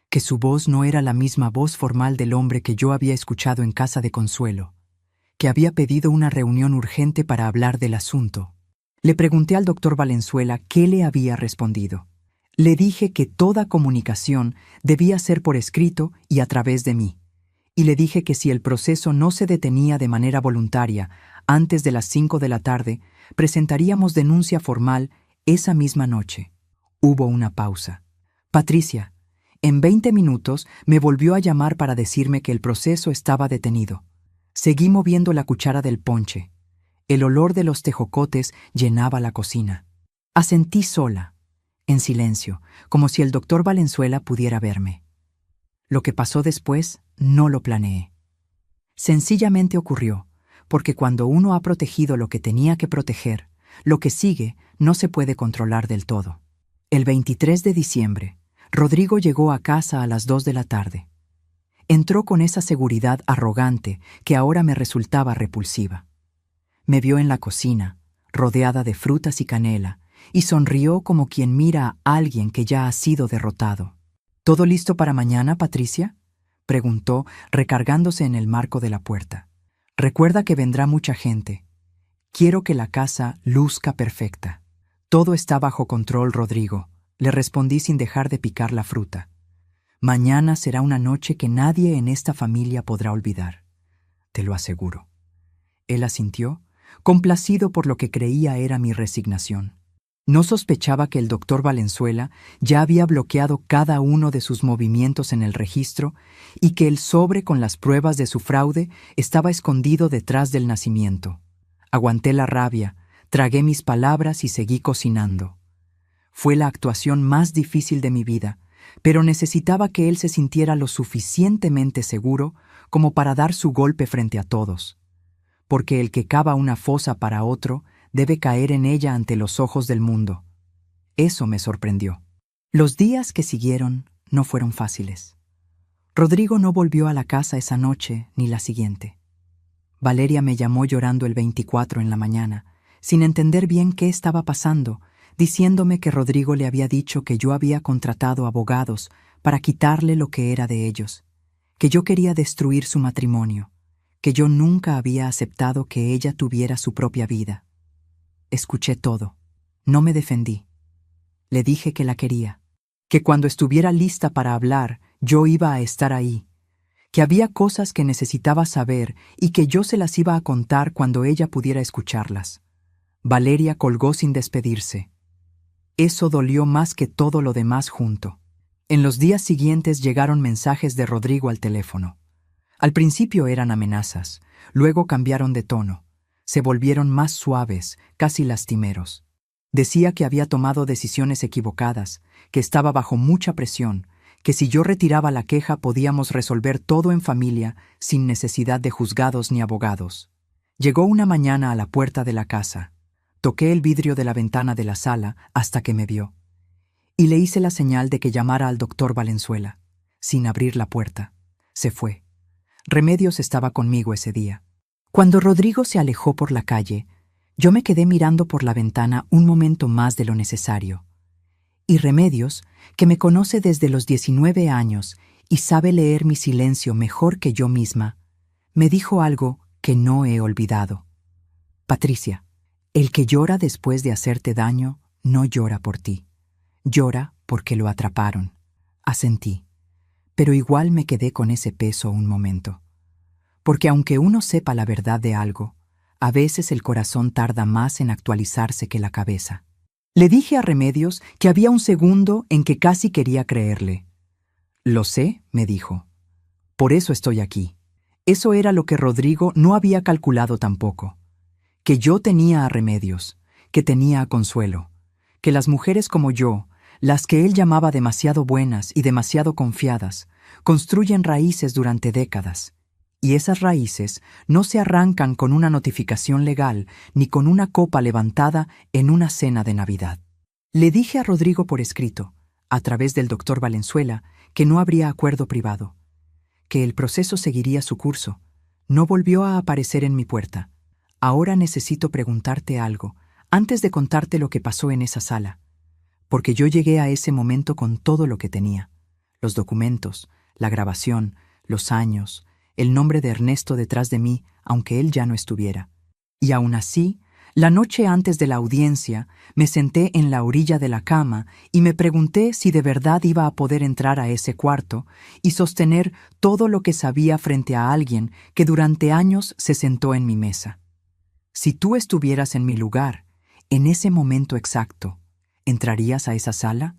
que su voz no era la misma voz formal del hombre que yo había escuchado en casa de Consuelo, que había pedido una reunión urgente para hablar del asunto. Le pregunté al doctor Valenzuela qué le había respondido. Le dije que toda comunicación debía ser por escrito y a través de mí, y le dije que si el proceso no se detenía de manera voluntaria antes de las 5 de la tarde, presentaríamos denuncia formal esa misma noche. Hubo una pausa. Patricia, en 20 minutos, me volvió a llamar para decirme que el proceso estaba detenido. Seguí moviendo la cuchara del ponche. El olor de los tejocotes llenaba la cocina. Asentí sola, en silencio, como si el doctor Valenzuela pudiera verme. Lo que pasó después no lo planeé. Sencillamente ocurrió, porque cuando uno ha protegido lo que tenía que proteger, lo que sigue no se puede controlar del todo. El 23 de diciembre, Rodrigo llegó a casa a las 2 de la tarde. Entró con esa seguridad arrogante que ahora me resultaba repulsiva. Me vio en la cocina, rodeada de frutas y canela, y sonrió como quien mira a alguien que ya ha sido derrotado. ¿Todo listo para mañana, Patricia?, preguntó, recargándose en el marco de la puerta. Recuerda que vendrá mucha gente. Quiero que la casa luzca perfecta. Todo está bajo control, Rodrigo, le respondí sin dejar de picar la fruta. Mañana será una noche que nadie en esta familia podrá olvidar. Te lo aseguro. Él asintió, complacido por lo que creía era mi resignación. No sospechaba que el doctor Valenzuela ya había bloqueado cada uno de sus movimientos en el registro y que el sobre con las pruebas de su fraude estaba escondido detrás del nacimiento. Aguanté la rabia, Tragué mis palabras y seguí cocinando. Fue la actuación más difícil de mi vida, pero necesitaba que él se sintiera lo suficientemente seguro como para dar su golpe frente a todos. Porque el que cava una fosa para otro debe caer en ella ante los ojos del mundo. Eso me sorprendió. Los días que siguieron no fueron fáciles. Rodrigo no volvió a la casa esa noche ni la siguiente. Valeria me llamó llorando el 24 en la mañana, sin entender bien qué estaba pasando, diciéndome que Rodrigo le había dicho que yo había contratado abogados para quitarle lo que era de ellos, que yo quería destruir su matrimonio, que yo nunca había aceptado que ella tuviera su propia vida. Escuché todo. No me defendí. Le dije que la quería, que cuando estuviera lista para hablar, yo iba a estar ahí, que había cosas que necesitaba saber y que yo se las iba a contar cuando ella pudiera escucharlas. Valeria colgó sin despedirse. Eso dolió más que todo lo demás junto. En los días siguientes llegaron mensajes de Rodrigo al teléfono. Al principio eran amenazas, luego cambiaron de tono. Se volvieron más suaves, casi lastimeros. Decía que había tomado decisiones equivocadas, que estaba bajo mucha presión, que si yo retiraba la queja podíamos resolver todo en familia sin necesidad de juzgados ni abogados. Llegó una mañana a la puerta de la casa. Toqué el vidrio de la ventana de la sala hasta que me vio. Y le hice la señal de que llamara al doctor Valenzuela. Sin abrir la puerta. Se fue. Remedios estaba conmigo ese día. Cuando Rodrigo se alejó por la calle, yo me quedé mirando por la ventana un momento más de lo necesario. Y Remedios, que me conoce desde los 19 años y sabe leer mi silencio mejor que yo misma, me dijo algo que no he olvidado. Patricia, el que llora después de hacerte daño no llora por ti. Llora porque lo atraparon. Asentí. Pero igual me quedé con ese peso un momento. Porque aunque uno sepa la verdad de algo, a veces el corazón tarda más en actualizarse que la cabeza. Le dije a Remedios que había un segundo en que casi quería creerle. Lo sé, me dijo. Por eso estoy aquí. Eso era lo que Rodrigo no había calculado tampoco. Que yo tenía a Remedios, que tenía a Consuelo, que las mujeres como yo, las que él llamaba demasiado buenas y demasiado confiadas, construyen raíces durante décadas. Y esas raíces no se arrancan con una notificación legal ni con una copa levantada en una cena de Navidad. Le dije a Rodrigo por escrito, a través del doctor Valenzuela, que no habría acuerdo privado, que el proceso seguiría su curso. No volvió a aparecer en mi puerta. Ahora necesito preguntarte algo, antes de contarte lo que pasó en esa sala, porque yo llegué a ese momento con todo lo que tenía. Los documentos, la grabación, los años, el nombre de Ernesto detrás de mí, aunque él ya no estuviera. Y aún así, la noche antes de la audiencia, me senté en la orilla de la cama y me pregunté si de verdad iba a poder entrar a ese cuarto y sostener todo lo que sabía frente a alguien que durante años se sentó en mi mesa. Si tú estuvieras en mi lugar, en ese momento exacto, ¿entrarías a esa sala?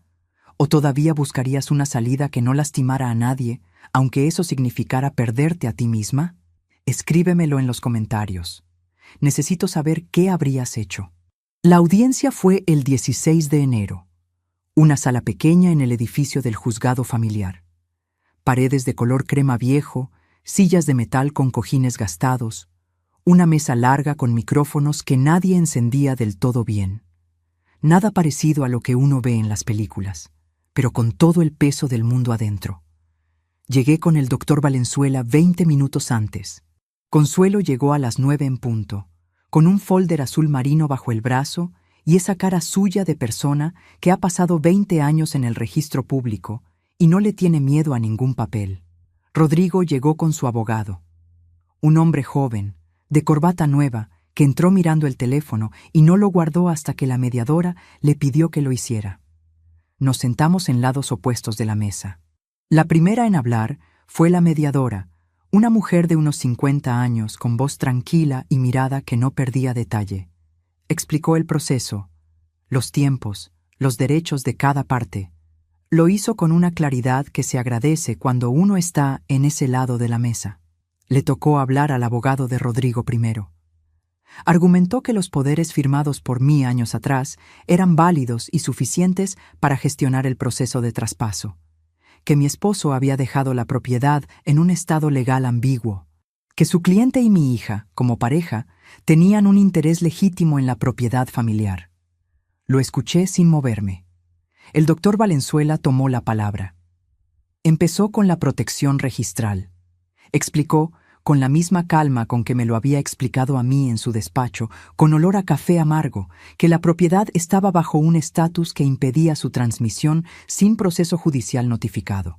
¿O todavía buscarías una salida que no lastimara a nadie, aunque eso significara perderte a ti misma? Escríbemelo en los comentarios. Necesito saber qué habrías hecho. La audiencia fue el 16 de enero. Una sala pequeña en el edificio del juzgado familiar. Paredes de color crema viejo, sillas de metal con cojines gastados, una mesa larga con micrófonos que nadie encendía del todo bien. Nada parecido a lo que uno ve en las películas, pero con todo el peso del mundo adentro. Llegué con el doctor Valenzuela 20 minutos antes. Consuelo llegó a las 9 en punto, con un folder azul marino bajo el brazo y esa cara suya de persona que ha pasado 20 años en el registro público y no le tiene miedo a ningún papel. Rodrigo llegó con su abogado. Un hombre joven, de corbata nueva, que entró mirando el teléfono y no lo guardó hasta que la mediadora le pidió que lo hiciera. Nos sentamos en lados opuestos de la mesa. La primera en hablar fue la mediadora, una mujer de unos 50 años con voz tranquila y mirada que no perdía detalle. Explicó el proceso, los tiempos, los derechos de cada parte. Lo hizo con una claridad que se agradece cuando uno está en ese lado de la mesa. Le tocó hablar al abogado de Rodrigo primero. Argumentó que los poderes firmados por mí años atrás eran válidos y suficientes para gestionar el proceso de traspaso, que mi esposo había dejado la propiedad en un estado legal ambiguo, que su cliente y mi hija, como pareja, tenían un interés legítimo en la propiedad familiar. Lo escuché sin moverme. El doctor Valenzuela tomó la palabra. Empezó con la protección registral. Explicó, con la misma calma con que me lo había explicado a mí en su despacho, con olor a café amargo, que la propiedad estaba bajo un estatus que impedía su transmisión sin proceso judicial notificado,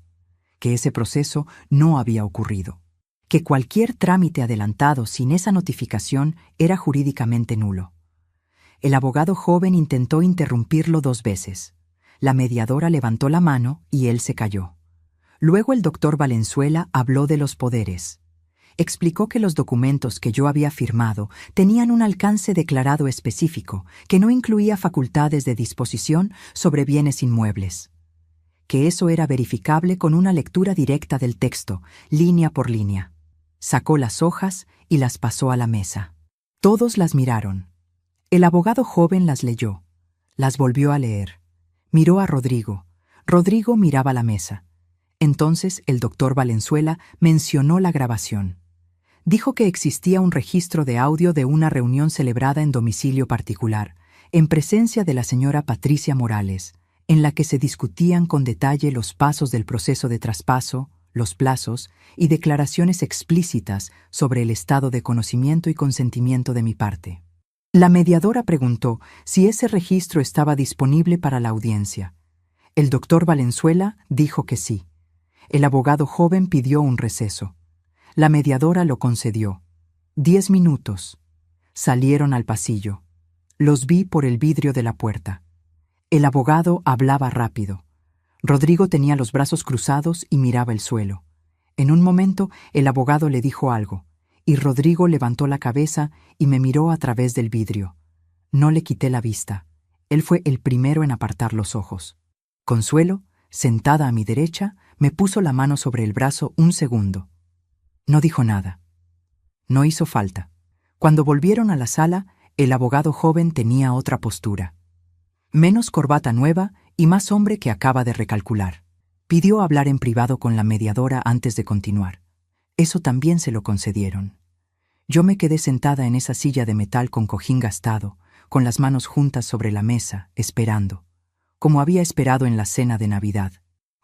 que ese proceso no había ocurrido, que cualquier trámite adelantado sin esa notificación era jurídicamente nulo. El abogado joven intentó interrumpirlo 2 veces. La mediadora levantó la mano y él se calló. Luego el doctor Valenzuela habló de los poderes. Explicó que los documentos que yo había firmado tenían un alcance declarado específico, que no incluía facultades de disposición sobre bienes inmuebles, que eso era verificable con una lectura directa del texto, línea por línea. Sacó las hojas y las pasó a la mesa. Todos las miraron. El abogado joven las leyó, las volvió a leer. Miró a Rodrigo. Rodrigo miraba la mesa. Entonces el doctor Valenzuela mencionó la grabación. Dijo que existía un registro de audio de una reunión celebrada en domicilio particular, en presencia de la señora Patricia Morales, en la que se discutían con detalle los pasos del proceso de traspaso, los plazos y declaraciones explícitas sobre el estado de conocimiento y consentimiento de mi parte. La mediadora preguntó si ese registro estaba disponible para la audiencia. El doctor Valenzuela dijo que sí. El abogado joven pidió un receso. La mediadora lo concedió. 10 minutos. Salieron al pasillo. Los vi por el vidrio de la puerta. El abogado hablaba rápido. Rodrigo tenía los brazos cruzados y miraba el suelo. En un momento el abogado le dijo algo, y Rodrigo levantó la cabeza y me miró a través del vidrio. No le quité la vista. Él fue el primero en apartar los ojos. Consuelo, sentada a mi derecha, me puso la mano sobre el brazo 1 segundo. No dijo nada. No hizo falta. Cuando volvieron a la sala, el abogado joven tenía otra postura. Menos corbata nueva y más hombre que acaba de recalcular. Pidió hablar en privado con la mediadora antes de continuar. Eso también se lo concedieron. Yo me quedé sentada en esa silla de metal con cojín gastado, con las manos juntas sobre la mesa, esperando, como había esperado en la cena de Navidad,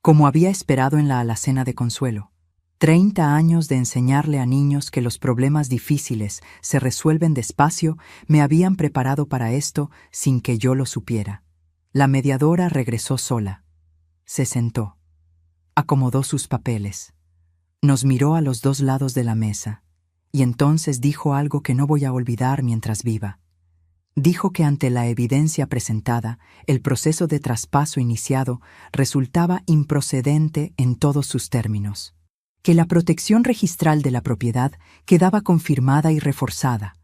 como había esperado en la alacena de Consuelo. 30 años de enseñarle a niños que los problemas difíciles se resuelven despacio me habían preparado para esto sin que yo lo supiera. La mediadora regresó sola. Se sentó. Acomodó sus papeles. Nos miró a los 2 lados de la mesa, y entonces dijo algo que no voy a olvidar mientras viva. Dijo que ante la evidencia presentada, el proceso de traspaso iniciado resultaba improcedente en todos sus términos, que la protección registral de la propiedad quedaba confirmada y reforzada,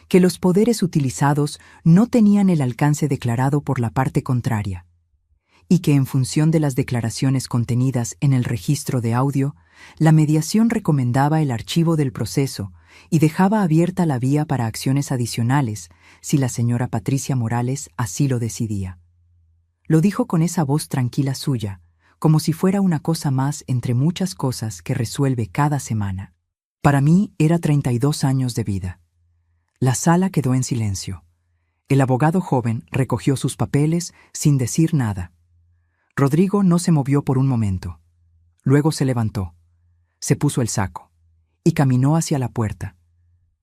que los poderes utilizados no tenían el alcance declarado por la parte contraria, y que en función de las declaraciones contenidas en el registro de audio, la mediación recomendaba el archivo del proceso y dejaba abierta la vía para acciones adicionales si la señora Patricia Morales así lo decidía. Lo dijo con esa voz tranquila suya, como si fuera una cosa más entre muchas cosas que resuelve cada semana. Para mí era 32 años de vida. La sala quedó en silencio. El abogado joven recogió sus papeles sin decir nada. Rodrigo no se movió por un momento. Luego se levantó, se puso el saco y caminó hacia la puerta.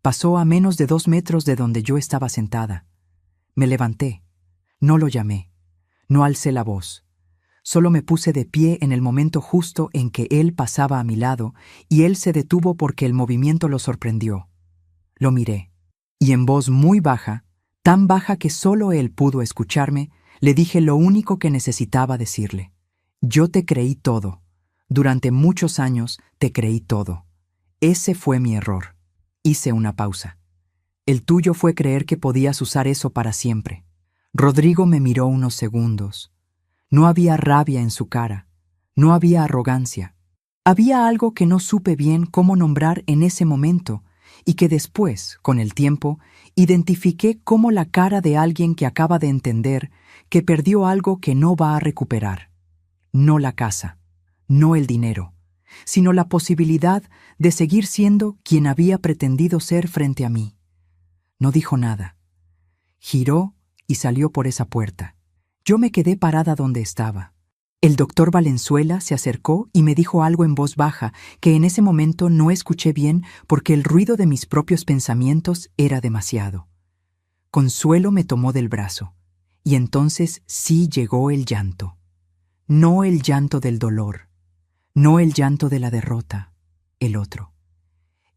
Pasó a menos de 2 metros de donde yo estaba sentada. Me levanté. No lo llamé. No alcé la voz. Solo me puse de pie en el momento justo en que él pasaba a mi lado y él se detuvo porque el movimiento lo sorprendió. Lo miré y en voz muy baja, tan baja que solo él pudo escucharme, le dije lo único que necesitaba decirle. Yo te creí todo. Durante muchos años te creí todo. Ese fue mi error. Hice una pausa. El tuyo fue creer que podías usar eso para siempre. Rodrigo me miró unos segundos. No había rabia en su cara. No había arrogancia. Había algo que no supe bien cómo nombrar en ese momento y que después, con el tiempo, identifiqué como la cara de alguien que acaba de entender que perdió algo que no va a recuperar. No la casa, no el dinero, sino la posibilidad de seguir siendo quien había pretendido ser frente a mí. No dijo nada. Giró y salió por esa puerta. Yo me quedé parada donde estaba. El doctor Valenzuela se acercó y me dijo algo en voz baja que en ese momento no escuché bien porque el ruido de mis propios pensamientos era demasiado. Consuelo me tomó del brazo, y entonces sí llegó el llanto. No el llanto del dolor, no el llanto de la derrota, el otro.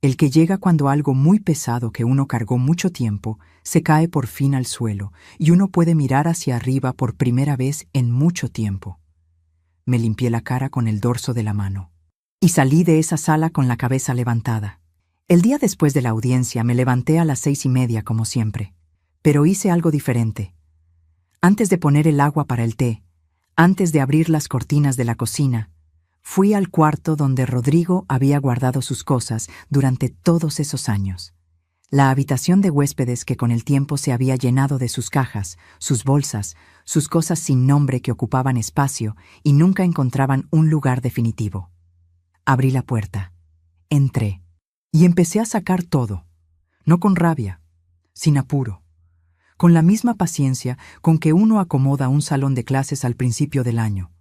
El que llega cuando algo muy pesado que uno cargó mucho tiempo se cae por fin al suelo y uno puede mirar hacia arriba por primera vez en mucho tiempo. Me limpié la cara con el dorso de la mano y salí de esa sala con la cabeza levantada. El día después de la audiencia me levanté a las 6:30 como siempre, pero hice algo diferente. Antes de poner el agua para el té, antes de abrir las cortinas de la cocina, fui al cuarto donde Rodrigo había guardado sus cosas durante todos esos años. La habitación de huéspedes que con el tiempo se había llenado de sus cajas, sus bolsas, sus cosas sin nombre que ocupaban espacio y nunca encontraban un lugar definitivo. Abrí la puerta, entré y empecé a sacar todo, no con rabia, sin apuro, con la misma paciencia con que uno acomoda un salón de clases al principio del año,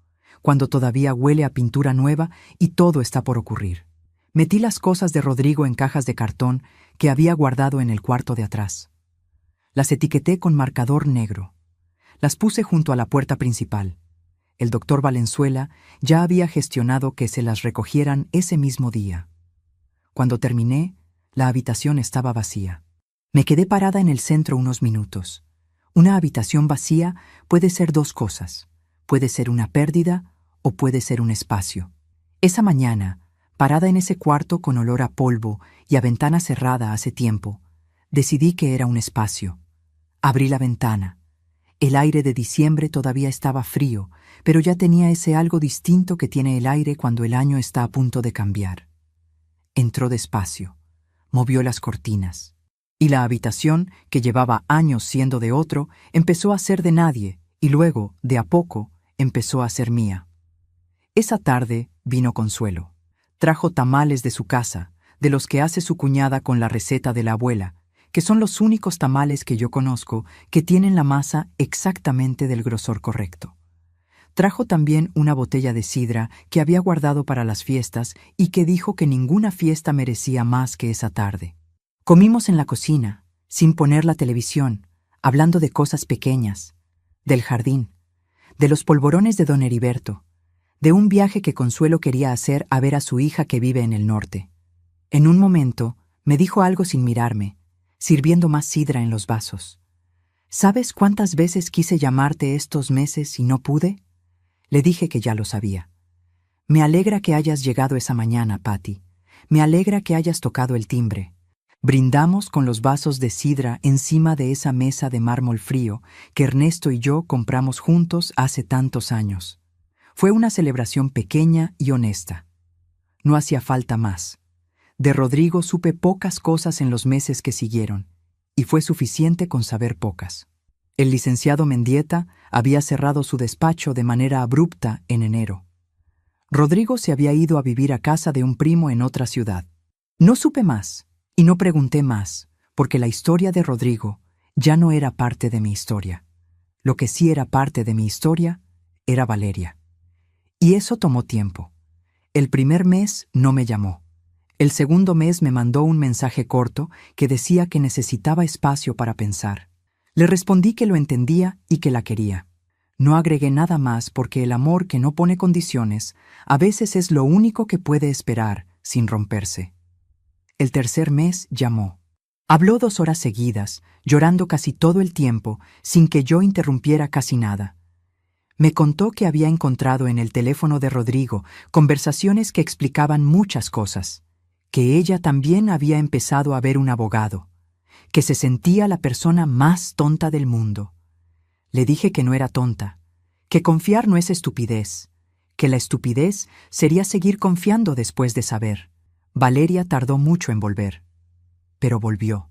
cuando todavía huele a pintura nueva y todo está por ocurrir. Metí las cosas de Rodrigo en cajas de cartón que había guardado en el cuarto de atrás. Las etiqueté con marcador negro. Las puse junto a la puerta principal. El doctor Valenzuela ya había gestionado que se las recogieran ese mismo día. Cuando terminé, la habitación estaba vacía. Me quedé parada en el centro unos minutos. Una habitación vacía puede ser dos cosas. Puede ser una pérdida o puede ser un espacio. Esa mañana, parada en ese cuarto con olor a polvo y a ventana cerrada hace tiempo, decidí que era un espacio. Abrí la ventana. El aire de diciembre todavía estaba frío, pero ya tenía ese algo distinto que tiene el aire cuando el año está a punto de cambiar. Entró despacio, movió las cortinas, y la habitación, que llevaba años siendo de otro, empezó a ser de nadie, y luego, de a poco, empezó a ser mía. Esa tarde vino Consuelo. Trajo tamales de su casa, de los que hace su cuñada con la receta de la abuela, que son los únicos tamales que yo conozco que tienen la masa exactamente del grosor correcto. Trajo también una botella de sidra que había guardado para las fiestas y que dijo que ninguna fiesta merecía más que esa tarde. Comimos en la cocina, sin poner la televisión, hablando de cosas pequeñas, del jardín, de los polvorones de don Heriberto, de un viaje que Consuelo quería hacer a ver a su hija que vive en el norte. En un momento me dijo algo sin mirarme, sirviendo más sidra en los vasos. ¿Sabes cuántas veces quise llamarte estos meses y no pude? Le dije que ya lo sabía. Me alegra que hayas llegado esa mañana, Patty. Me alegra que hayas tocado el timbre. Brindamos con los vasos de sidra encima de esa mesa de mármol frío que Ernesto y yo compramos juntos hace tantos años. Fue una celebración pequeña y honesta. No hacía falta más. De Rodrigo supe pocas cosas en los meses que siguieron, y fue suficiente con saber pocas. El licenciado Mendieta había cerrado su despacho de manera abrupta en enero. Rodrigo se había ido a vivir a casa de un primo en otra ciudad. No supe más, y no pregunté más, porque la historia de Rodrigo ya no era parte de mi historia. Lo que sí era parte de mi historia era Valeria. Y eso tomó tiempo. El primer mes no me llamó. El segundo mes me mandó un mensaje corto que decía que necesitaba espacio para pensar. Le respondí que lo entendía y que la quería. No agregué nada más porque el amor que no pone condiciones a veces es lo único que puede esperar sin romperse. El tercer mes llamó. Habló 2 horas seguidas, llorando casi todo el tiempo, sin que yo interrumpiera casi nada. Me contó que había encontrado en el teléfono de Rodrigo conversaciones que explicaban muchas cosas, que ella también había empezado a ver un abogado, que se sentía la persona más tonta del mundo. Le dije que no era tonta, que confiar no es estupidez, que la estupidez sería seguir confiando después de saber. Valeria tardó mucho en volver. pero volvió.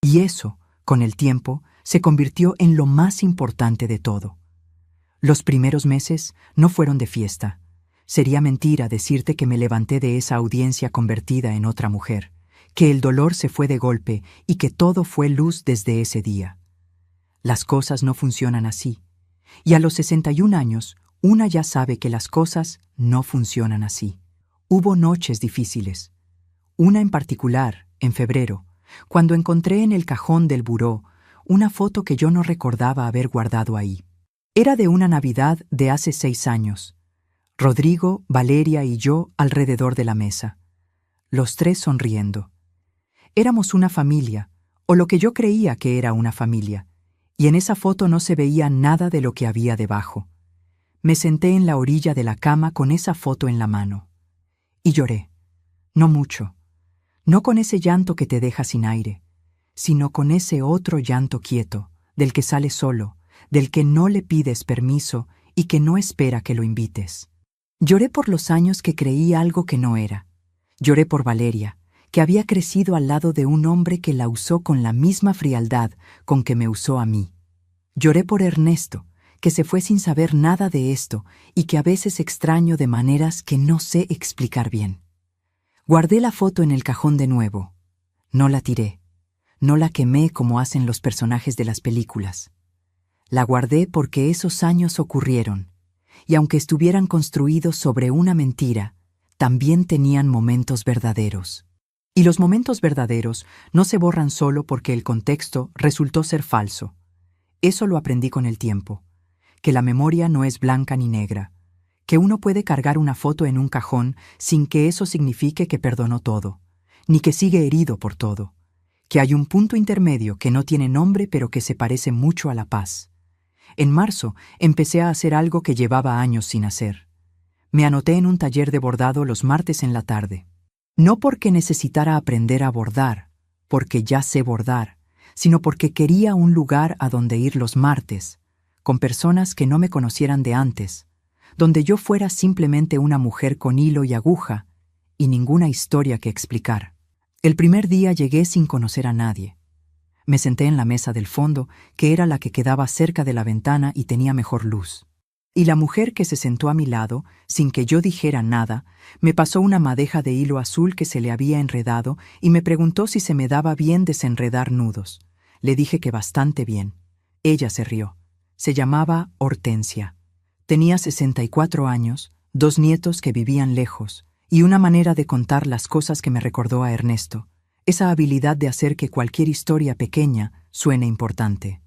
Y eso, con el tiempo, se convirtió en lo más importante de todo. Los primeros meses no fueron de fiesta. Sería mentira decirte que me levanté de esa audiencia convertida en otra mujer, que el dolor se fue de golpe y que todo fue luz desde ese día. Las cosas no funcionan así. Y a los 61 años, una ya sabe que las cosas no funcionan así. Hubo noches difíciles. Una en particular, en febrero, cuando encontré en el cajón del buró una foto que yo no recordaba haber guardado ahí. Era de una Navidad de hace 6 años. Rodrigo, Valeria y yo alrededor de la mesa. Los tres sonriendo. Éramos una familia, o lo que yo creía que era una familia, y en esa foto no se veía nada de lo que había debajo. Me senté en la orilla de la cama con esa foto en la mano. Y lloré. No mucho. No con ese llanto que te deja sin aire, sino con ese otro llanto quieto, del que sale solo, del que no le pides permiso y que no espera que lo invites. Lloré por los años que creí algo que no era. Lloré por Valeria, que había crecido al lado de un hombre que la usó con la misma frialdad con que me usó a mí. Lloré por Ernesto, que se fue sin saber nada de esto y que a veces extraño de maneras que no sé explicar bien. Guardé la foto en el cajón de nuevo. No la tiré. No la quemé como hacen los personajes de las películas. La guardé porque esos años ocurrieron, y aunque estuvieran construidos sobre una mentira, también tenían momentos verdaderos. Y los momentos verdaderos no se borran solo porque el contexto resultó ser falso. Eso lo aprendí con el tiempo, que la memoria no es blanca ni negra, que uno puede cargar una foto en un cajón sin que eso signifique que perdonó todo, ni que sigue herido por todo, que hay un punto intermedio que no tiene nombre pero que se parece mucho a la paz. En marzo empecé a hacer algo que llevaba años sin hacer. Me anoté en un taller de bordado los martes en la tarde. No porque necesitara aprender a bordar, porque ya sé bordar, sino porque quería un lugar a donde ir los martes, con personas que no me conocieran de antes, donde yo fuera simplemente una mujer con hilo y aguja y ninguna historia que explicar. El primer día llegué sin conocer a nadie. Me senté en la mesa del fondo, que era la que quedaba cerca de la ventana y tenía mejor luz. Y la mujer que se sentó a mi lado, sin que yo dijera nada, me pasó una madeja de hilo azul que se le había enredado y me preguntó si se me daba bien desenredar nudos. Le dije que bastante bien. Ella se rió. Se llamaba Hortensia. Tenía 64 años, 2 nietos que vivían lejos, y una manera de contar las cosas que me recordó a Ernesto, esa habilidad de hacer que cualquier historia pequeña suene importante.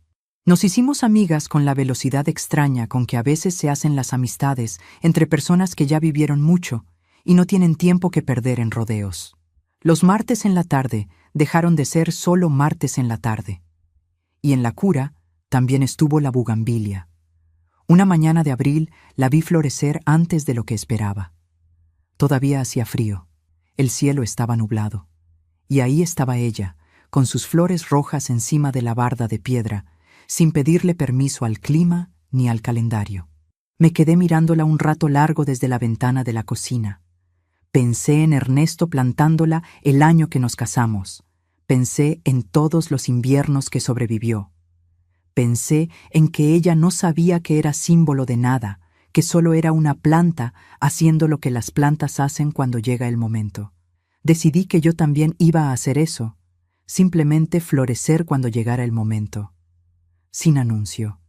Nos hicimos amigas con la velocidad extraña con que a veces se hacen las amistades entre personas que ya vivieron mucho y no tienen tiempo que perder en rodeos. Los martes en la tarde dejaron de ser solo martes en la tarde. Y en la cura también estuvo la bugambilia. Una mañana de abril la vi florecer antes de lo que esperaba. Todavía hacía frío. El cielo estaba nublado. Y ahí estaba ella, con sus flores rojas encima de la barda de piedra, sin pedirle permiso al clima ni al calendario. Me quedé mirándola un rato largo desde la ventana de la cocina. Pensé en Ernesto plantándola el año que nos casamos. Pensé en todos los inviernos que sobrevivió. Pensé en que ella no sabía que era símbolo de nada, que solo era una planta haciendo lo que las plantas hacen cuando llega el momento. Decidí que yo también iba a hacer eso, simplemente florecer cuando llegara el momento. Sin anuncio,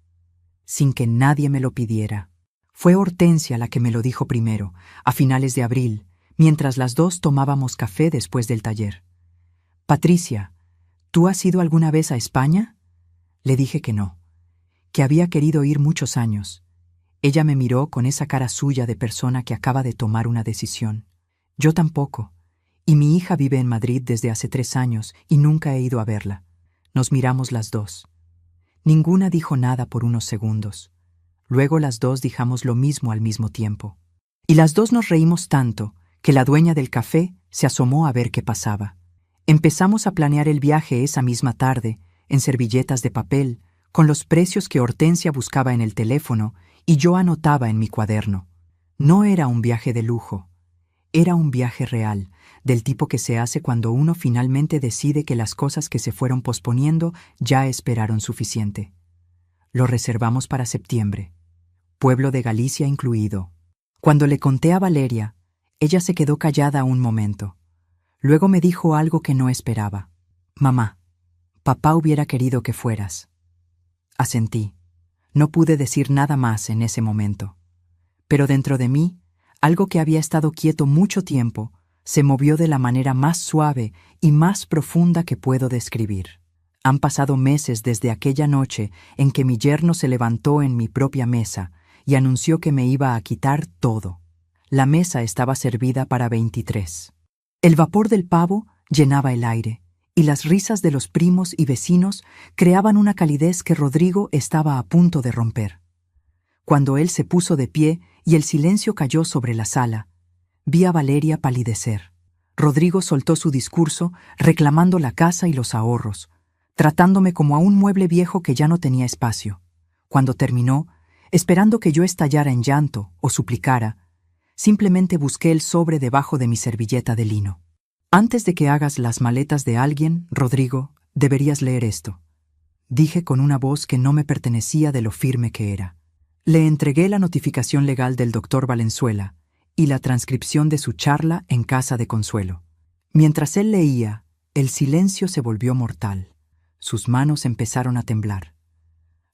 sin que nadie me lo pidiera. Fue Hortensia la que me lo dijo primero, a finales de abril, mientras las dos tomábamos café después del taller. «Patricia, ¿tú has ido alguna vez a España?» Le dije que no, que había querido ir muchos años. Ella me miró con esa cara suya de persona que acaba de tomar una decisión. Yo tampoco, y mi hija vive en Madrid desde hace 3 años y nunca he ido a verla. Nos miramos las dos. Ninguna dijo nada por unos segundos. Luego las dos dijamos lo mismo al mismo tiempo. Y las dos nos reímos tanto que la dueña del café se asomó a ver qué pasaba. Empezamos a planear el viaje esa misma tarde, en servilletas de papel, con los precios que Hortensia buscaba en el teléfono y yo anotaba en mi cuaderno. No era un viaje de lujo. Era un viaje real, del tipo que se hace cuando uno finalmente decide que las cosas que se fueron posponiendo ya esperaron suficiente. Lo reservamos para septiembre, pueblo de Galicia incluido. Cuando le conté a Valeria, ella se quedó callada un momento. Luego me dijo algo que no esperaba. «Mamá, papá hubiera querido que fueras». Asentí. No pude decir nada más en ese momento. Pero dentro de mí, algo que había estado quieto mucho tiempo, se movió de la manera más suave y más profunda que puedo describir. Han pasado meses desde aquella noche en que mi yerno se levantó en mi propia mesa y anunció que me iba a quitar todo. La mesa estaba servida para 23. El vapor del pavo llenaba el aire, y las risas de los primos y vecinos creaban una calidez que Rodrigo estaba a punto de romper. Cuando él se puso de pie y el silencio cayó sobre la sala, vi a Valeria palidecer. Rodrigo soltó su discurso reclamando la casa y los ahorros, tratándome como a un mueble viejo que ya no tenía espacio. Cuando terminó, esperando que yo estallara en llanto o suplicara, simplemente busqué el sobre debajo de mi servilleta de lino. «Antes de que hagas las maletas de alguien, Rodrigo, deberías leer esto», dije con una voz que no me pertenecía de lo firme que era. Le entregué la notificación legal del doctor Valenzuela y la transcripción de su charla en casa de Consuelo. Mientras él leía, el silencio se volvió mortal. Sus manos empezaron a temblar.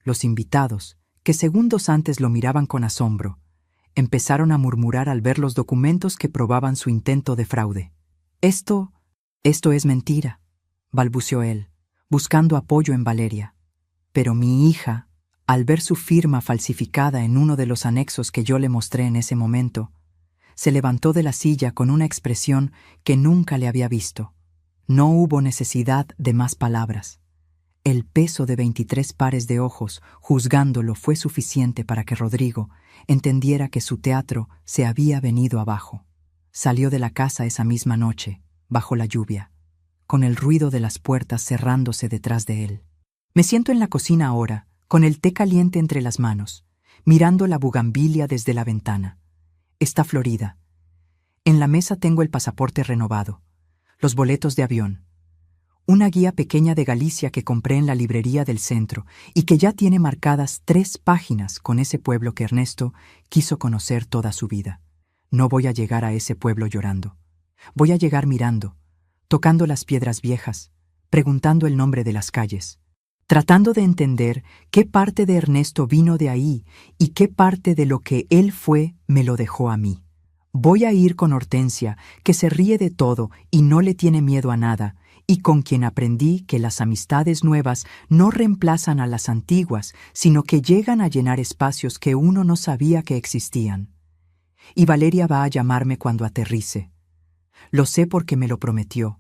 Los invitados, que segundos antes lo miraban con asombro, empezaron a murmurar al ver los documentos que probaban su intento de fraude. Esto es mentira», balbuceó él, buscando apoyo en Valeria. Pero mi hija, al ver su firma falsificada en uno de los anexos que yo le mostré en ese momento, se levantó de la silla con una expresión que nunca le había visto. No hubo necesidad de más palabras. El peso de 23 pares de ojos juzgándolo fue suficiente para que Rodrigo entendiera que su teatro se había venido abajo. Salió de la casa esa misma noche, bajo la lluvia, con el ruido de las puertas cerrándose detrás de él. Me siento en la cocina ahora, con el té caliente entre las manos, mirando la bugambilia desde la ventana. Está florida. En la mesa tengo el pasaporte renovado, los boletos de avión, una guía pequeña de Galicia que compré en la librería del centro y que ya tiene marcadas 3 páginas con ese pueblo que Ernesto quiso conocer toda su vida. No voy a llegar a ese pueblo llorando. Voy a llegar mirando, tocando las piedras viejas, preguntando el nombre de las calles, tratando de entender qué parte de Ernesto vino de ahí y qué parte de lo que él fue me lo dejó a mí. Voy a ir con Hortensia, que se ríe de todo y no le tiene miedo a nada, y con quien aprendí que las amistades nuevas no reemplazan a las antiguas, sino que llegan a llenar espacios que uno no sabía que existían. Y Valeria va a llamarme cuando aterrice. Lo sé porque me lo prometió,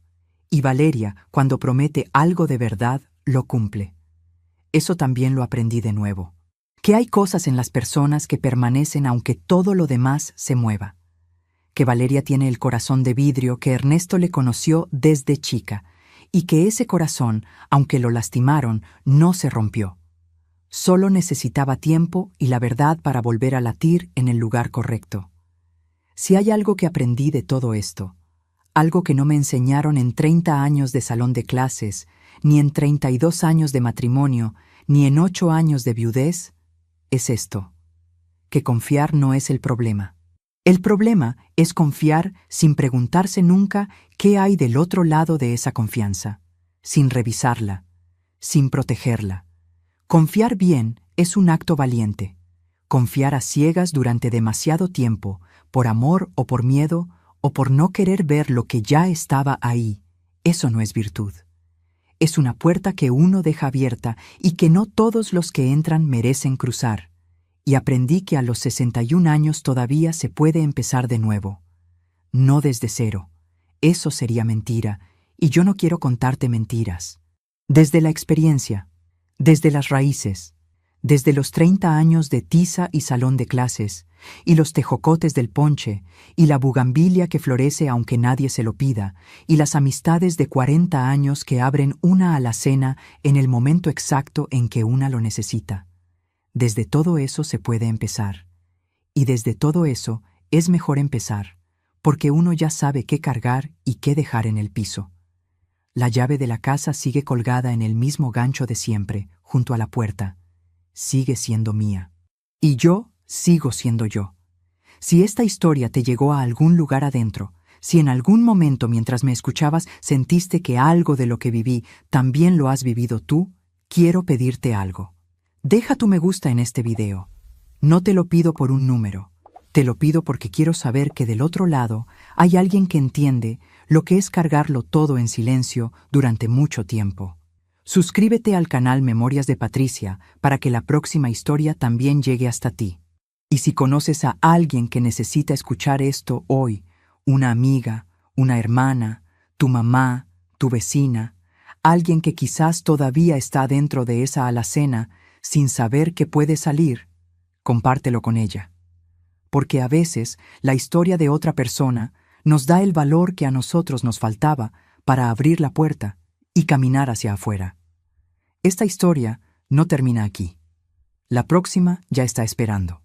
y Valeria, cuando promete algo de verdad, lo cumple. Eso también lo aprendí de nuevo. Que hay cosas en las personas que permanecen aunque todo lo demás se mueva. Que Valeria tiene el corazón de vidrio que Ernesto le conoció desde chica, y que ese corazón, aunque lo lastimaron, no se rompió. Solo necesitaba tiempo y la verdad para volver a latir en el lugar correcto. Si hay algo que aprendí de todo esto, algo que no me enseñaron en 30 años de salón de clases, ni en 32 años de matrimonio, ni en 8 años de viudez, es esto: que confiar no es el problema. El problema es confiar sin preguntarse nunca qué hay del otro lado de esa confianza, sin revisarla, sin protegerla. Confiar bien es un acto valiente. Confiar a ciegas durante demasiado tiempo, por amor o por miedo, o por no querer ver lo que ya estaba ahí, eso no es virtud. Es una puerta que uno deja abierta y que no todos los que entran merecen cruzar. Y aprendí que a los 61 años todavía se puede empezar de nuevo. No desde cero. Eso sería mentira, y yo no quiero contarte mentiras. Desde la experiencia, desde las raíces, desde los 30 años de tiza y salón de clases, y los tejocotes del ponche, y la bugambilia que florece aunque nadie se lo pida, y las amistades de 40 años que abren una alacena en el momento exacto en que una lo necesita. Desde todo eso se puede empezar. Y desde todo eso es mejor empezar, porque uno ya sabe qué cargar y qué dejar en el piso. La llave de la casa sigue colgada en el mismo gancho de siempre, junto a la puerta. Sigue siendo mía. Y yo sigo siendo yo. Si esta historia te llegó a algún lugar adentro, si en algún momento mientras me escuchabas sentiste que algo de lo que viví también lo has vivido tú, quiero pedirte algo. Deja tu me gusta en este video. No te lo pido por un número. Te lo pido porque quiero saber que del otro lado hay alguien que entiende lo que es cargarlo todo en silencio durante mucho tiempo. Suscríbete al canal Memorias de Patricia para que la próxima historia también llegue hasta ti. Y si conoces a alguien que necesita escuchar esto hoy, una amiga, una hermana, tu mamá, tu vecina, alguien que quizás todavía está dentro de esa alacena sin saber que puede salir, compártelo con ella. Porque a veces la historia de otra persona nos da el valor que a nosotros nos faltaba para abrir la puerta y caminar hacia afuera. Esta historia no termina aquí. La próxima ya está esperando.